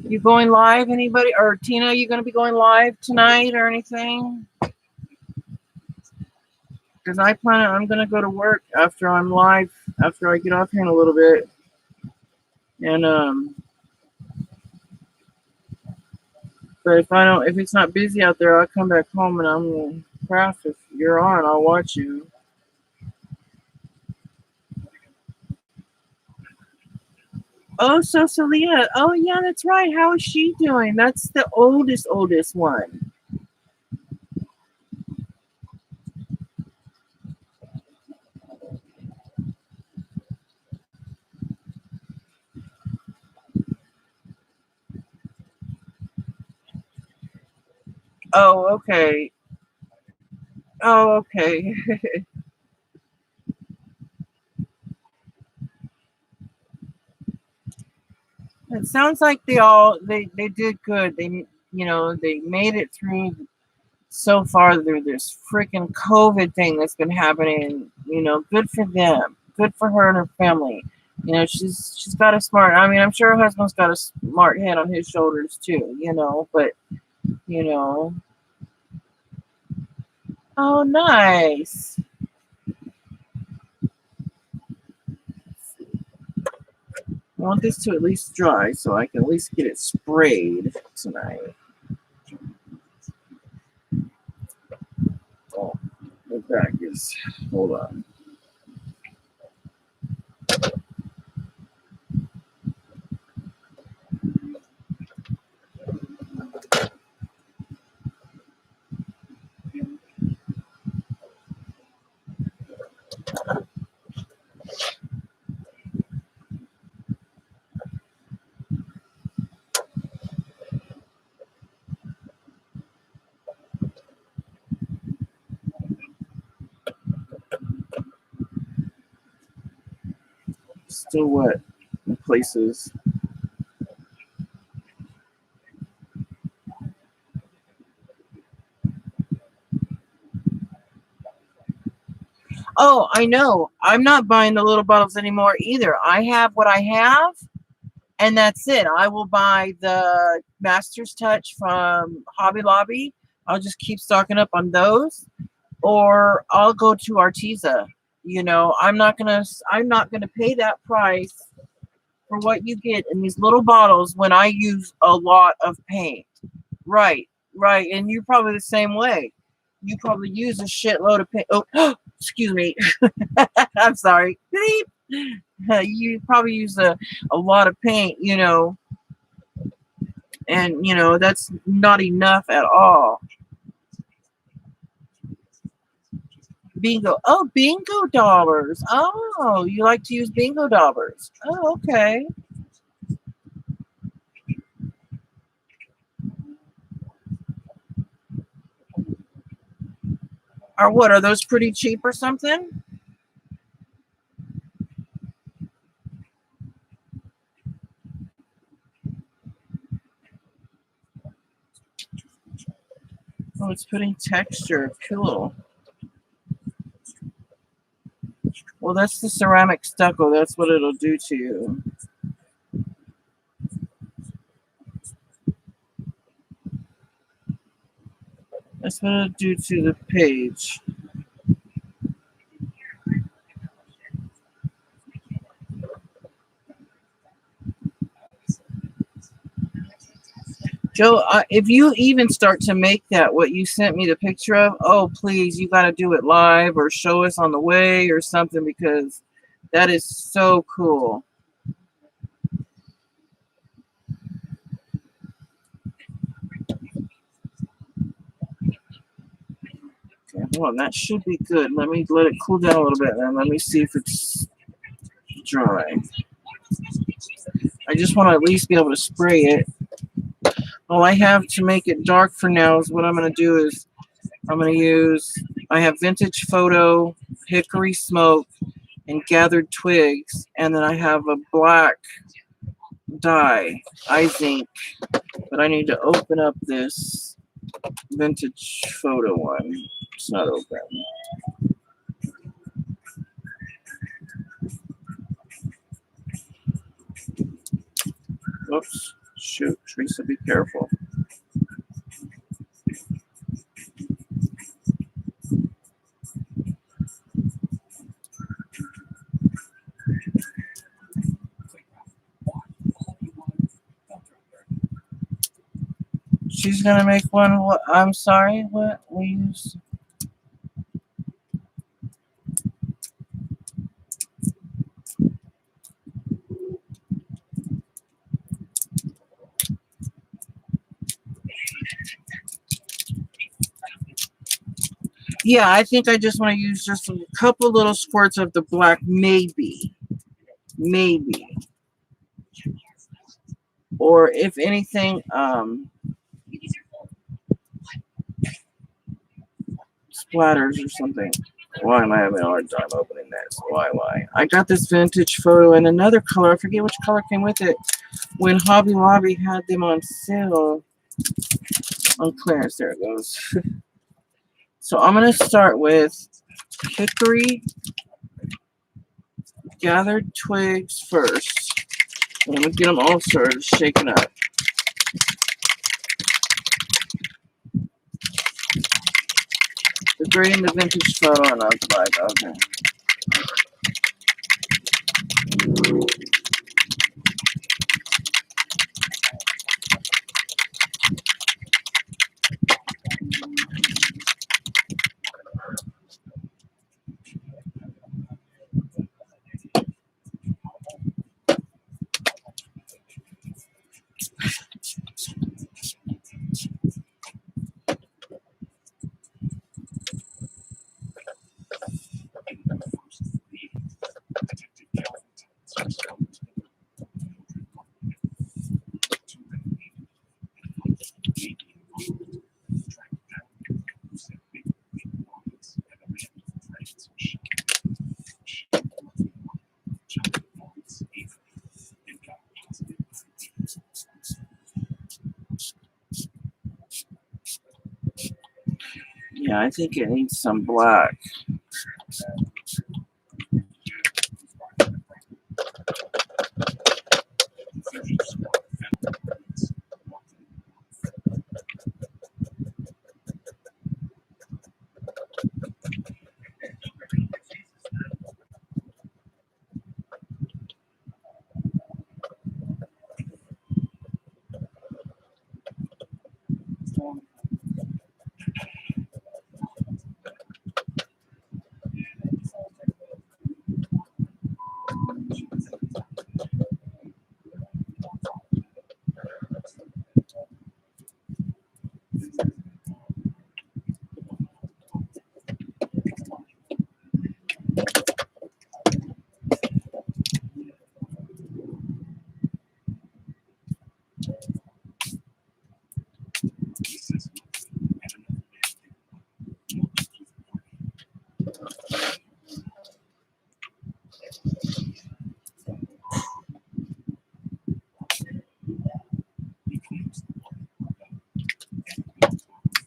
You going live, anybody? Or Tina, you going to be going live tonight or anything? Because I'm going to go to work after I'm live, after I get off here in a little bit. And, but if it's not busy out there, I'll come back home and I'm going to craft. If you're on, I'll watch you. Oh, so Celia. Oh, yeah, that's right. How is she doing? That's the oldest one. Oh, okay. Oh, okay. It sounds like they did good. They made it through so far through this freaking COVID thing that's been happening. Good for them. Good for her and her family. She's got a smart. I mean, I'm sure her husband's got a smart head on his shoulders too. But you know. Oh, nice. I want this to at least dry so I can at least get it sprayed tonight. Oh, the back is. Hold on. Still wet in places. Oh, I know. I'm not buying the little bottles anymore either. I have what I have, and that's it. I will buy the Master's Touch from Hobby Lobby. I'll just keep stocking up on those, or I'll go to Arteza. I'm not gonna pay that price for what you get in these little bottles when I use a lot of paint. Right, right, and you're probably the same way. You probably use a shitload of paint. Oh, excuse me. I'm sorry. Beep. You probably use a lot of paint, and that's not enough at all. Bingo. Oh, bingo dollars. Oh, you like to use bingo dollars. Oh, okay. Or what? Are those pretty cheap or something? Oh, it's putting texture. Cool. Well, that's the ceramic stucco. That's what it'll do to you. That's what it'll do to the page. Joe, if you even start to make that, what you sent me the picture of, oh, please, you got to do it live or show us on the way or something, because that is so cool. Okay, hold on, that should be good. Let me let it cool down a little bit, and let me see if it's dry. I just want to at least be able to spray it. All I have to make it dark for now is what I'm going to do is I'm going to use, I have Vintage Photo, Hickory Smoke, and Gathered Twigs, and then I have a black dye, I think, but I need to open up this Vintage Photo one. It's not open. Oops, shoot, Teresa, be careful. She's gonna make one. What? I'm sorry. What we use? Yeah, I think I just want to use just a couple little squirts of the black, maybe, or if anything, splatters or something. Why am I having a hard time opening this? Why? I got this vintage photo in another color. I forget which color came with it. When Hobby Lobby had them on sale on clearance. There it goes. So I'm going to start with hickory gathered twigs first. I'm going to get them all sort of shaken up. The gray and the vintage photo, and I was like, okay. Yeah, I think it needs some black.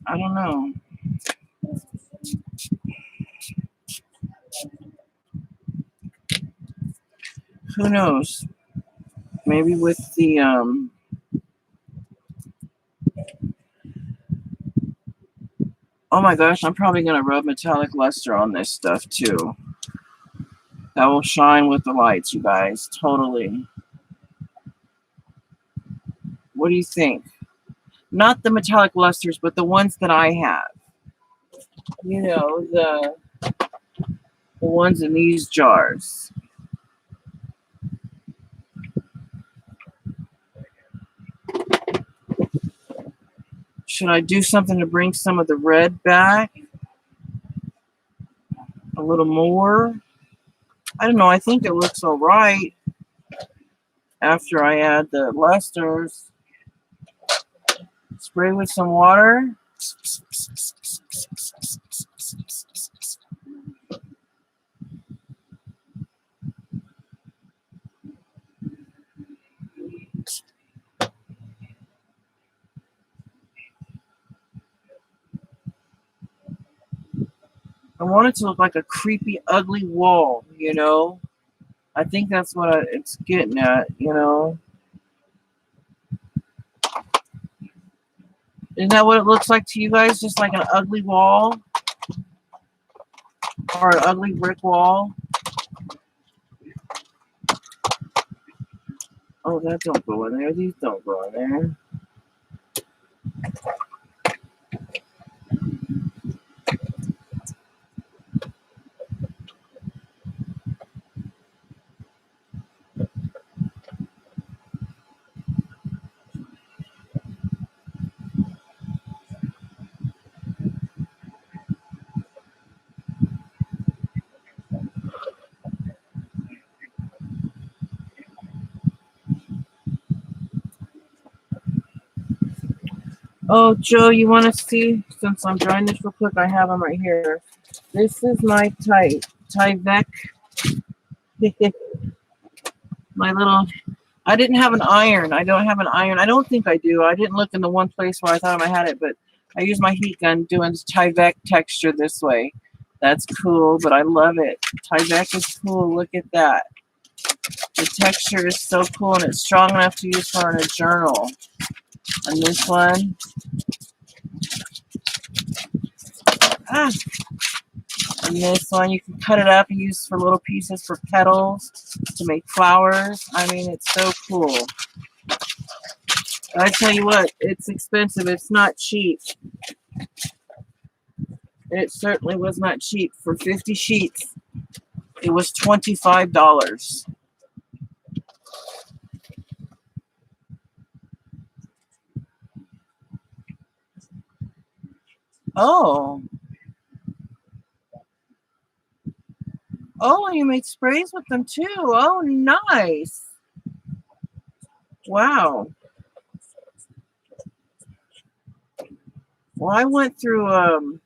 I don't know. Who knows? Maybe with the oh my gosh, I'm probably gonna rub metallic luster on this stuff too. That will shine with the lights, you guys. Totally. What do you think? Not the metallic lusters, but the ones that I have. You know, the ones in these jars. Should I do something to bring some of the red back? A little more? I don't know. I think it looks all right after I add the lusters. Spray with some water. I want it to look like a creepy, ugly wall, you know? I think that's what it's getting at, you know? Isn't that what it looks like to you guys? Just like an ugly wall? Or an ugly brick wall? Oh, that don't go in there. These don't go in there. Oh, Joe, you want to see? Since I'm drawing this real quick, I have them right here. This is my Tyvek. My little. I didn't have an iron. I don't have an iron. I don't think I do. I didn't look in the one place where I thought I had it, but I use my heat gun doing this Tyvek texture this way. That's cool, but I love it. Tyvek is cool. Look at that. The texture is so cool, and it's strong enough to use for in a journal. And this one, and this one you can cut it up and use for little pieces for petals to make flowers. I mean, it's so cool. I tell you what, it's expensive. It's not cheap. It certainly was not cheap. For 50 sheets, it was $25. Oh. Oh, you made sprays with them too. Oh, nice. Wow. Well, I went through a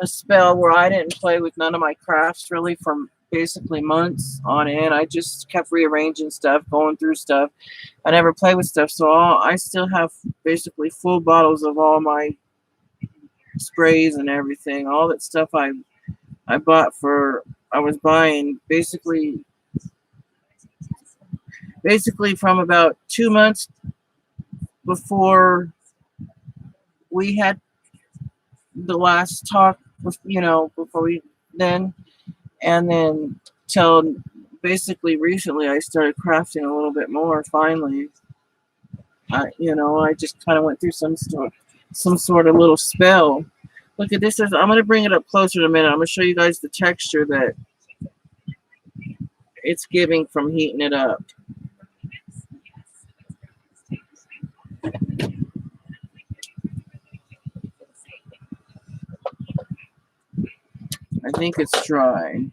spell where I didn't play with none of my crafts really for basically months on end. I just kept rearranging stuff, going through stuff. I never played with stuff, so I still have basically full bottles of all my sprays and everything. All that stuff I bought for, I was buying basically from about 2 months before we had the last talk, before we then, and then till basically recently I started crafting a little bit more finally. I just kind of went through some sort of little spell. Look at this. I'm going to bring it up closer in a minute. I'm going to show you guys the texture that it's giving from heating it up. I think it's dry.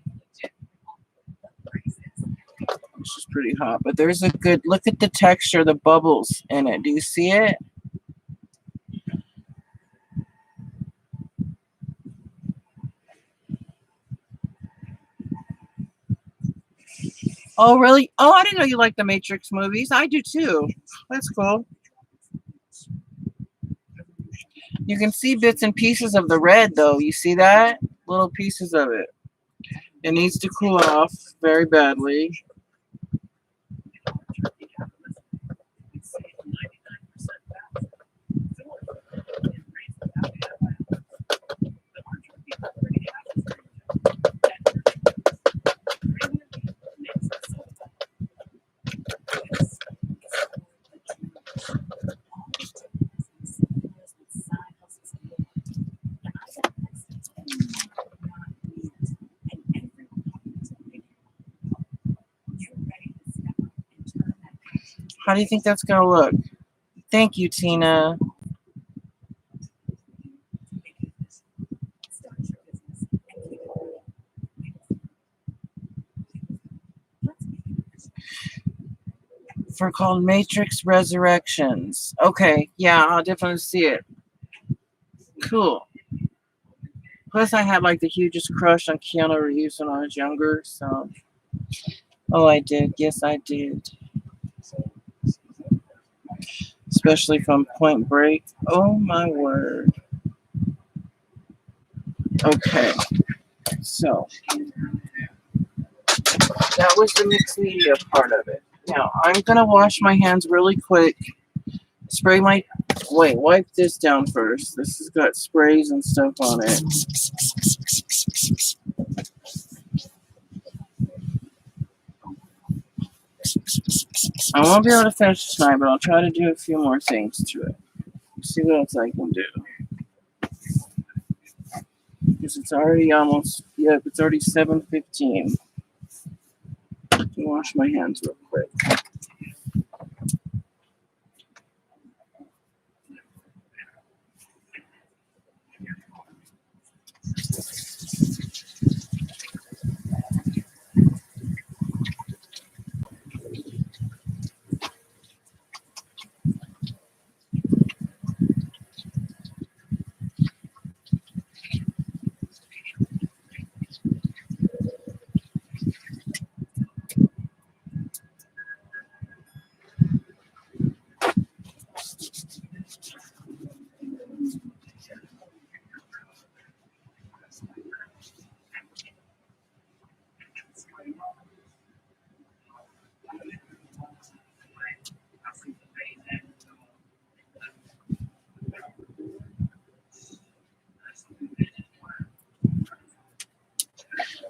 It's just pretty hot, but there's a good look at the texture, the bubbles in it. Do you see it? Oh, really? Oh, I didn't know you liked the Matrix movies. I do too. That's cool. You can see bits and pieces of the red, though. You see that? Little pieces of it. It needs to cool off very badly. How do you think that's going to look? Thank you, Tina. For called Matrix Resurrections. Okay, yeah, I'll definitely see it. Cool. Plus, I had like the hugest crush on Keanu Reeves when I was younger, so. Oh, I did. Yes, I did. Especially from Point Break. Oh, my word. Okay. So, that was the mixed media part of it. Now, I'm going to wash my hands really quick. Spray my... Wait, wipe this down first. This has got sprays and stuff on it. I won't be able to finish tonight, but I'll try to do a few more things to it. See what else I can do. Because it's already almost... Yep, it's already 7:15. Wash my hands real quick.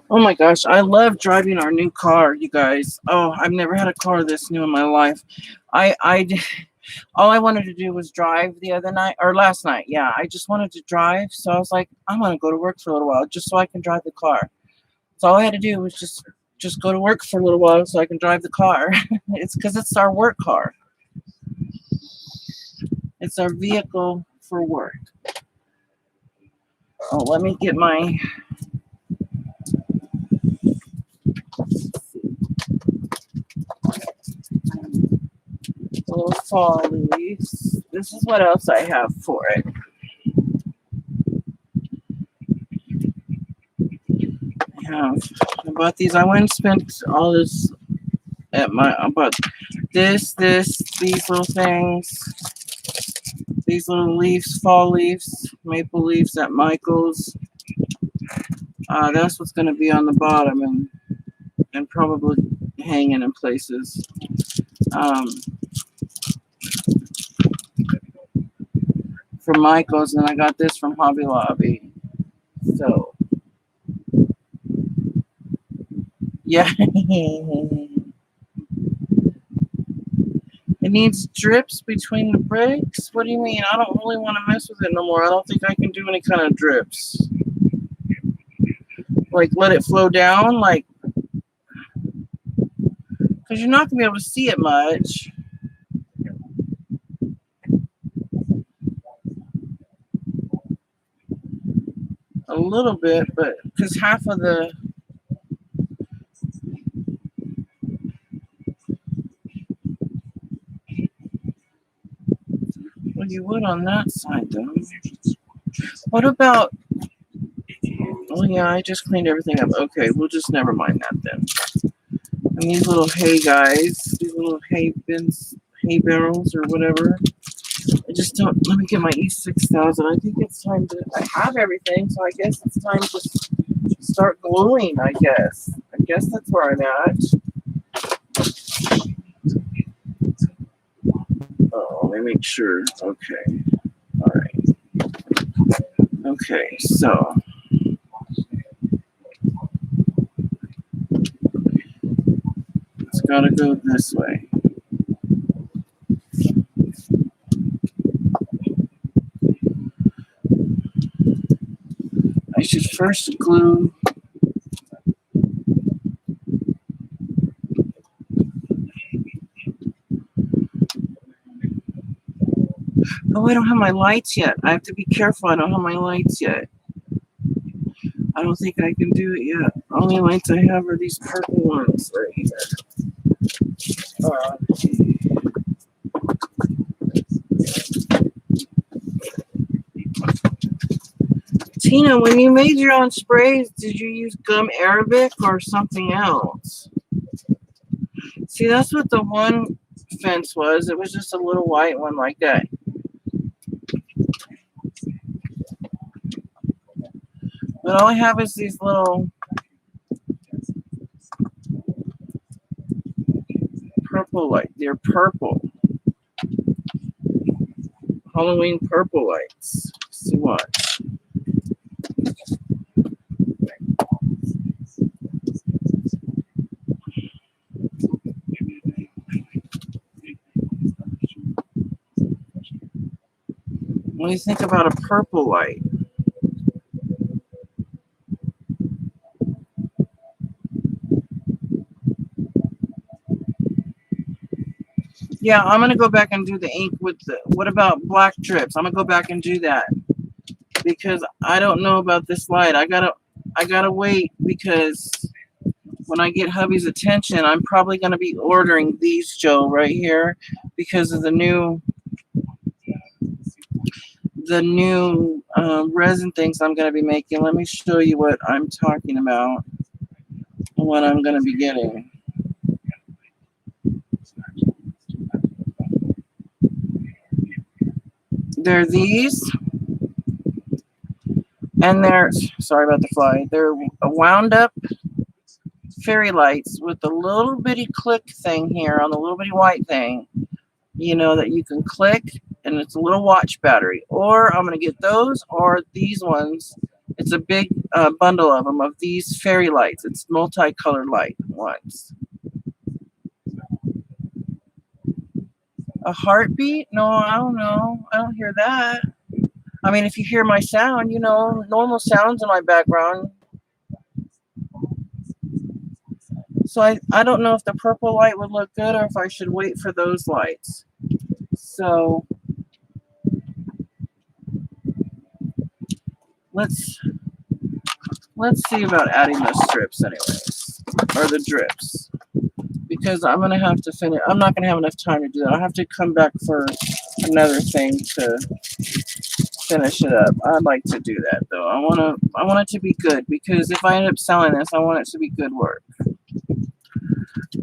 Oh my gosh, I love driving our new car, you guys. Oh, I've never had a car this new in my life. All I wanted to do was drive the other night, or last night. Yeah, I just wanted to drive. So I was like, I'm going to go to work for a little while just so I can drive the car. So all I had to do was just go to work for a little while so I can drive the car. It's because it's our work car. It's our vehicle for work. Oh, let me get my little fall leaves. This is what else I have for it. I bought these. I went and spent all this at I bought these little things, these little leaves, fall leaves, maple leaves at Michael's. That's what's going to be on the bottom and probably hanging in places. From Michael's, and I got this from Hobby Lobby. So, yeah. It needs drips between the breaks? What do you mean? I don't really want to mess with it no more. I don't think I can do any kind of drips. Like, let it flow down? Like, because you're not going to be able to see it much. A little bit, but because half of the... Well, you would on that side, though. What about... Oh, yeah, I just cleaned everything up. Okay, we'll just never mind that then. And these little hay guys, these little hay bins, hay barrels or whatever. I just don't... Let me get my E6000. I think it's time to... I have everything, so I guess it's time to start gluing, I guess. I guess that's where I'm at. Oh, let me make sure. Okay. All right. Okay, so... It's gotta go this way. I should first glue... Oh, I don't have my lights yet. I have to be careful. I don't have my lights yet. I don't think I can do it yet. Only lights I have are these purple ones right here. Tina, when you made your own sprays, did you use gum Arabic or something else? See, that's what the one fence was. It was just a little white one like that. But all I have is these little purple light. They're purple. Halloween purple lights. Let's see what? What do you think about a purple light? Yeah, I'm going to go back and do the ink with the... What about black drips? I'm going to go back and do that. Because I don't know about this light. I gotta wait because when I get hubby's attention, I'm probably going to be ordering these, Joe, right here. Because of the new resin things I'm going to be making. Let me show you what I'm talking about and what I'm going to be getting. They're these, and they're, sorry about the fly, they're wound up fairy lights with a little bitty click thing here on the little bitty white thing, you know, that you can click, and it's a little watch battery. Or I'm going to get those or these ones It's a big bundle of them, of these fairy lights. It's multicolored light ones. A heartbeat? No, I don't know. I don't hear that. I mean, if you hear my sound, you know, normal sounds in my background. So I don't know if the purple light would look good or if I should wait for those lights. So let's see about adding the strips anyways, or the drips, because I'm gonna have to finish. I'm not gonna have enough time to do that. I'll have to come back for another thing to finish it up. I'd like to do that though. I want it to be good, because if I end up selling this, I want it to be good work.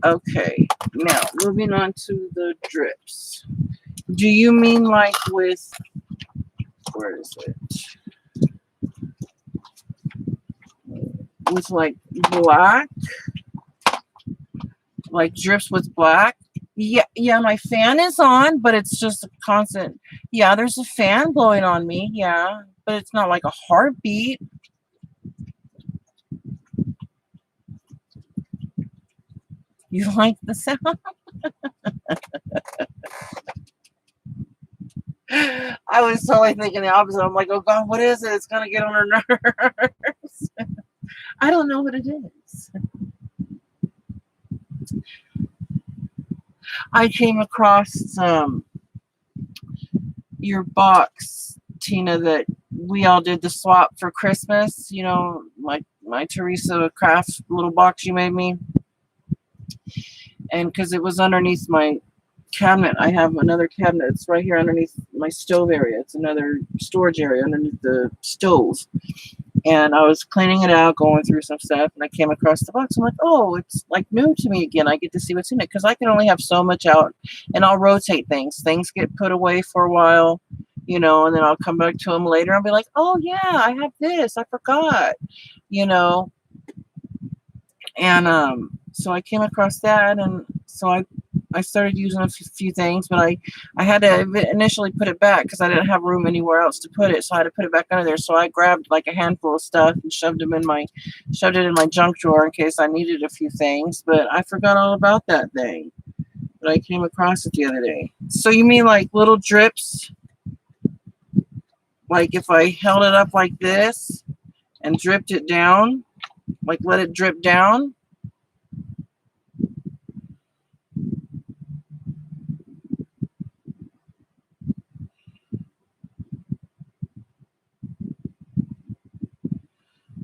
Okay, now moving on to the drips. Do you mean like with, where is it? With like black? Like drips with black? Yeah, my fan is on, but it's just a constant. Yeah, there's a fan blowing on me, yeah, but it's not like a heartbeat. You like the sound? I was totally thinking the opposite. I'm like, oh God, what is it? It's gonna get on her nerves. I don't know what it is. I came across your box, Tina, that we all did the swap for Christmas. You know, like my Tereasa craft little box you made me. And because it was underneath my cabinet, I have another cabinet. It's right here underneath my stove area. It's another storage area underneath the stove. And I was cleaning it out, going through some stuff, and I came across the box. I'm like, oh, it's like new to me again. I get to see what's in it, because I can only have so much out, and I'll rotate things. Things get put away for a while, you know, and then I'll come back to them later and be like, oh yeah, I have this. I forgot, you know. And so I came across that, and so I started using a few things, but I had to initially put it back because I didn't have room anywhere else to put it, so I had to put it back under there. So I grabbed like a handful of stuff and shoved it in my junk drawer in case I needed a few things, but I forgot all about that thing. But I came across it the other day. So you mean like little drips? Like if I held it up like this and dripped it down, like let it drip down?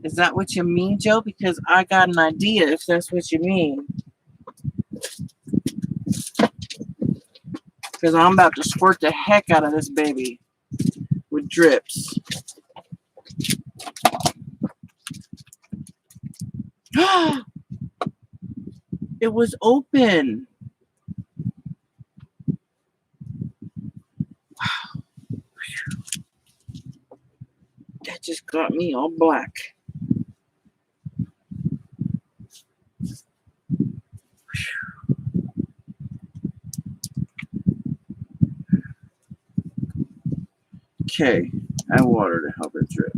Is that what you mean, Joe? Because I got an idea if that's what you mean. Because I'm about to squirt the heck out of this baby with drips. It was open. That just got me all black. Okay, I water to help it drip.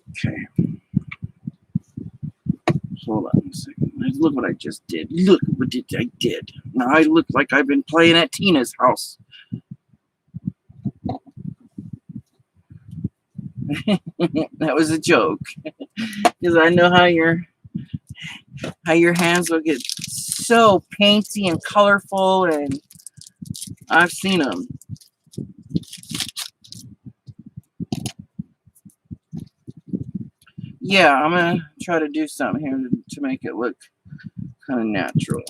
Okay. Hold on a second. Look what I just did. Look what I did. Now I look like I've been playing at Tina's house. That was a joke. Because I know how your hands will get so painty and colorful, and I've seen them. Yeah, I'm gonna try to do something here to make it look kind of natural.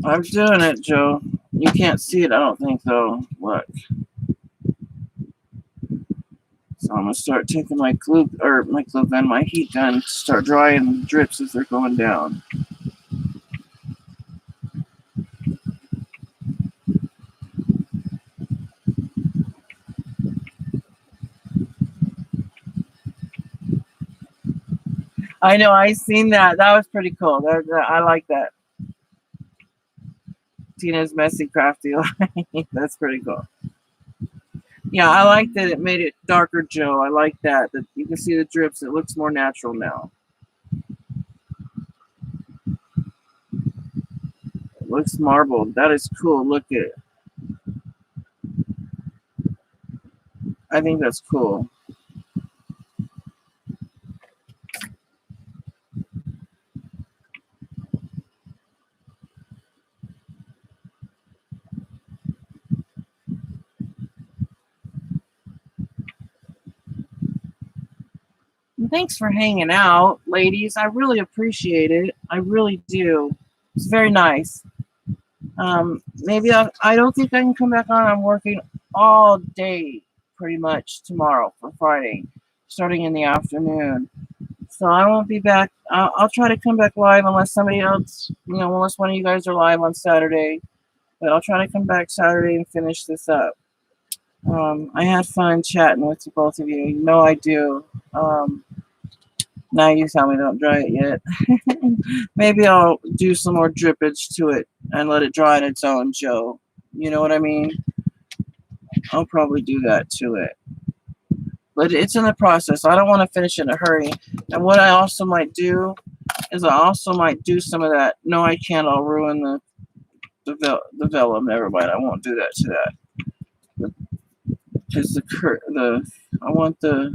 I'm doing it, Joe. You can't see it, I don't think, though. Look. So I'm gonna start taking my glue gun, my heat gun, to start drying the drips as they're going down. I know, I seen that. That was pretty cool. I like that. Tina's messy crafty line. That's pretty cool. Yeah, I like that it made it darker, Joe. I like that. That you can see the drips. It looks more natural now. It looks marbled. That is cool. Look at it. I think that's cool. And thanks for hanging out, ladies. I really appreciate it. I really do. It's very nice. Maybe I don't think I can come back on. I'm working all day pretty much tomorrow for Friday, starting in the afternoon. So I won't be back. I'll try to come back live unless somebody else, unless one of you guys are live on Saturday. But I'll try to come back Saturday and finish this up. I had fun chatting with both of you. You know I do. Now you tell me don't dry it yet. Maybe I'll do some more drippage to it and let it dry on its own, Joe. You know what I mean? I'll probably do that to it. But it's in the process. I don't want to finish in a hurry. And what I also might do is I also might do some of that. No, I can't. I'll ruin the vellum. Never mind. I won't do that to that. Because I want the.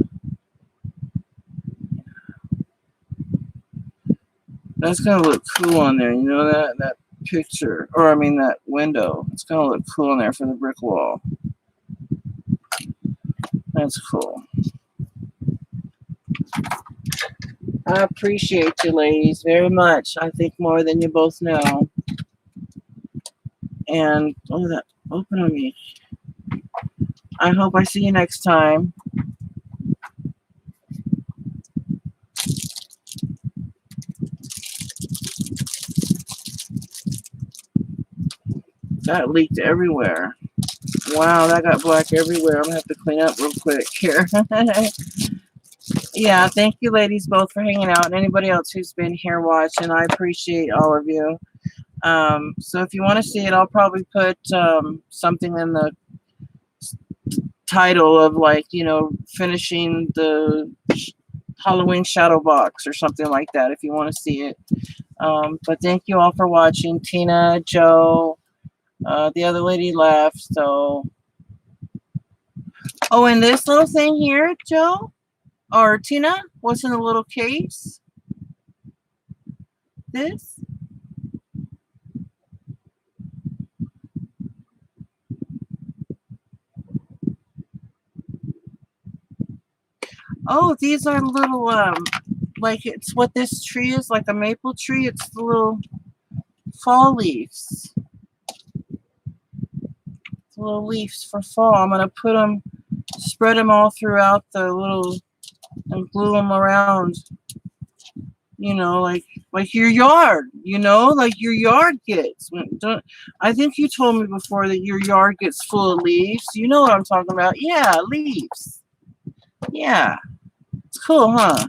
That's gonna look cool on there. You know that picture, or I mean that window. It's gonna look cool on there for the brick wall. That's cool. I appreciate you, ladies, very much. I think more than you both know. And oh, that open on me. I hope I see you next time. That leaked everywhere. Wow, that got black everywhere. I'm gonna have to clean up real quick here. Yeah, thank you, ladies, both for hanging out, and anybody else who's been here watching. I appreciate all of you. So if you want to see it, I'll probably put something in the title of, like, finishing the Halloween shadow box or something like that if you want to see it. But thank you all for watching. Tina, Joe, the other lady left, so. Oh, and this little thing here, Joe or Tina, what's in the little case? This? Oh, these are little, like, it's what this tree is, like a maple tree. It's the little fall leaves. little leaves for fall. I'm gonna put them, spread them all throughout the little, and glue them around. You know, like your yard. You know, like your yard gets. Don't, I think you told me before that your yard gets full of leaves. You know what I'm talking about? Yeah, leaves. Yeah, it's cool, huh?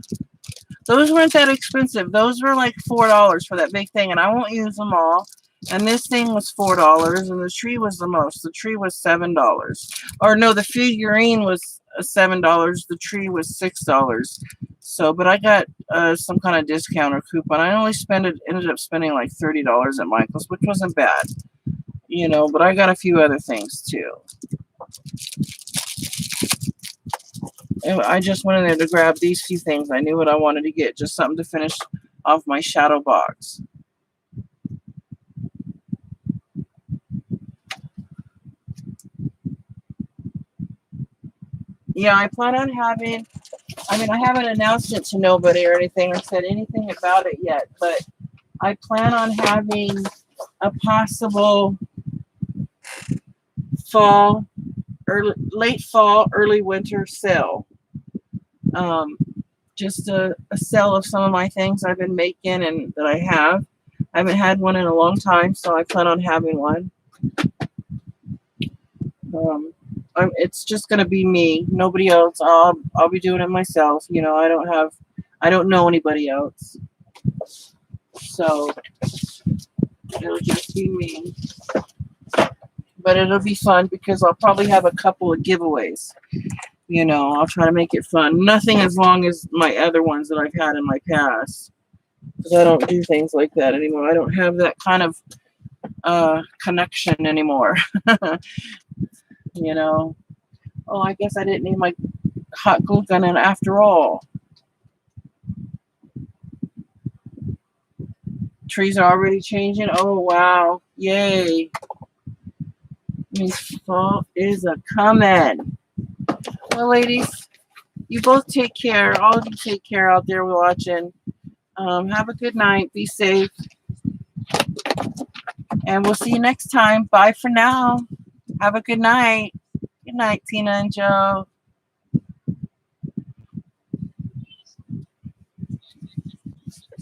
Those weren't that expensive. Those were like $4 for that big thing, and I won't use them all. And this thing was $4, and the tree was the most. The tree was $7. Or no, the figurine was $7. The tree was $6. So, but I got some kind of discount or coupon. I only ended up spending like $30 at Michael's, which wasn't bad, you know. But I got a few other things too. And I just went in there to grab these few things. I knew what I wanted to get, just something to finish off my shadow box. Yeah, I plan on having, I mean, I haven't announced it to nobody or anything or said anything about it yet, but I plan on having a possible fall, late fall, early winter sale. Just a sale of some of my things I've been making and that I have. I haven't had one in a long time, so I plan on having one. It's just gonna be me, nobody else. I'll be doing it myself. You know, I don't know anybody else, so it'll just be me. But it'll be fun because I'll probably have a couple of giveaways. You know, I'll try to make it fun. Nothing as long as my other ones that I've had in my past, because I don't do things like that anymore. I don't have that kind of connection anymore. You know. Oh, I guess I didn't need my hot glue gun in after all. Trees are already changing. Oh, wow. Yay. Means fall is a coming. Well, ladies, you both take care. All of you take care out there watching. Have a good night. Be safe. And we'll see you next time. Bye for now. Have a good night. Good night, Tina and Joe.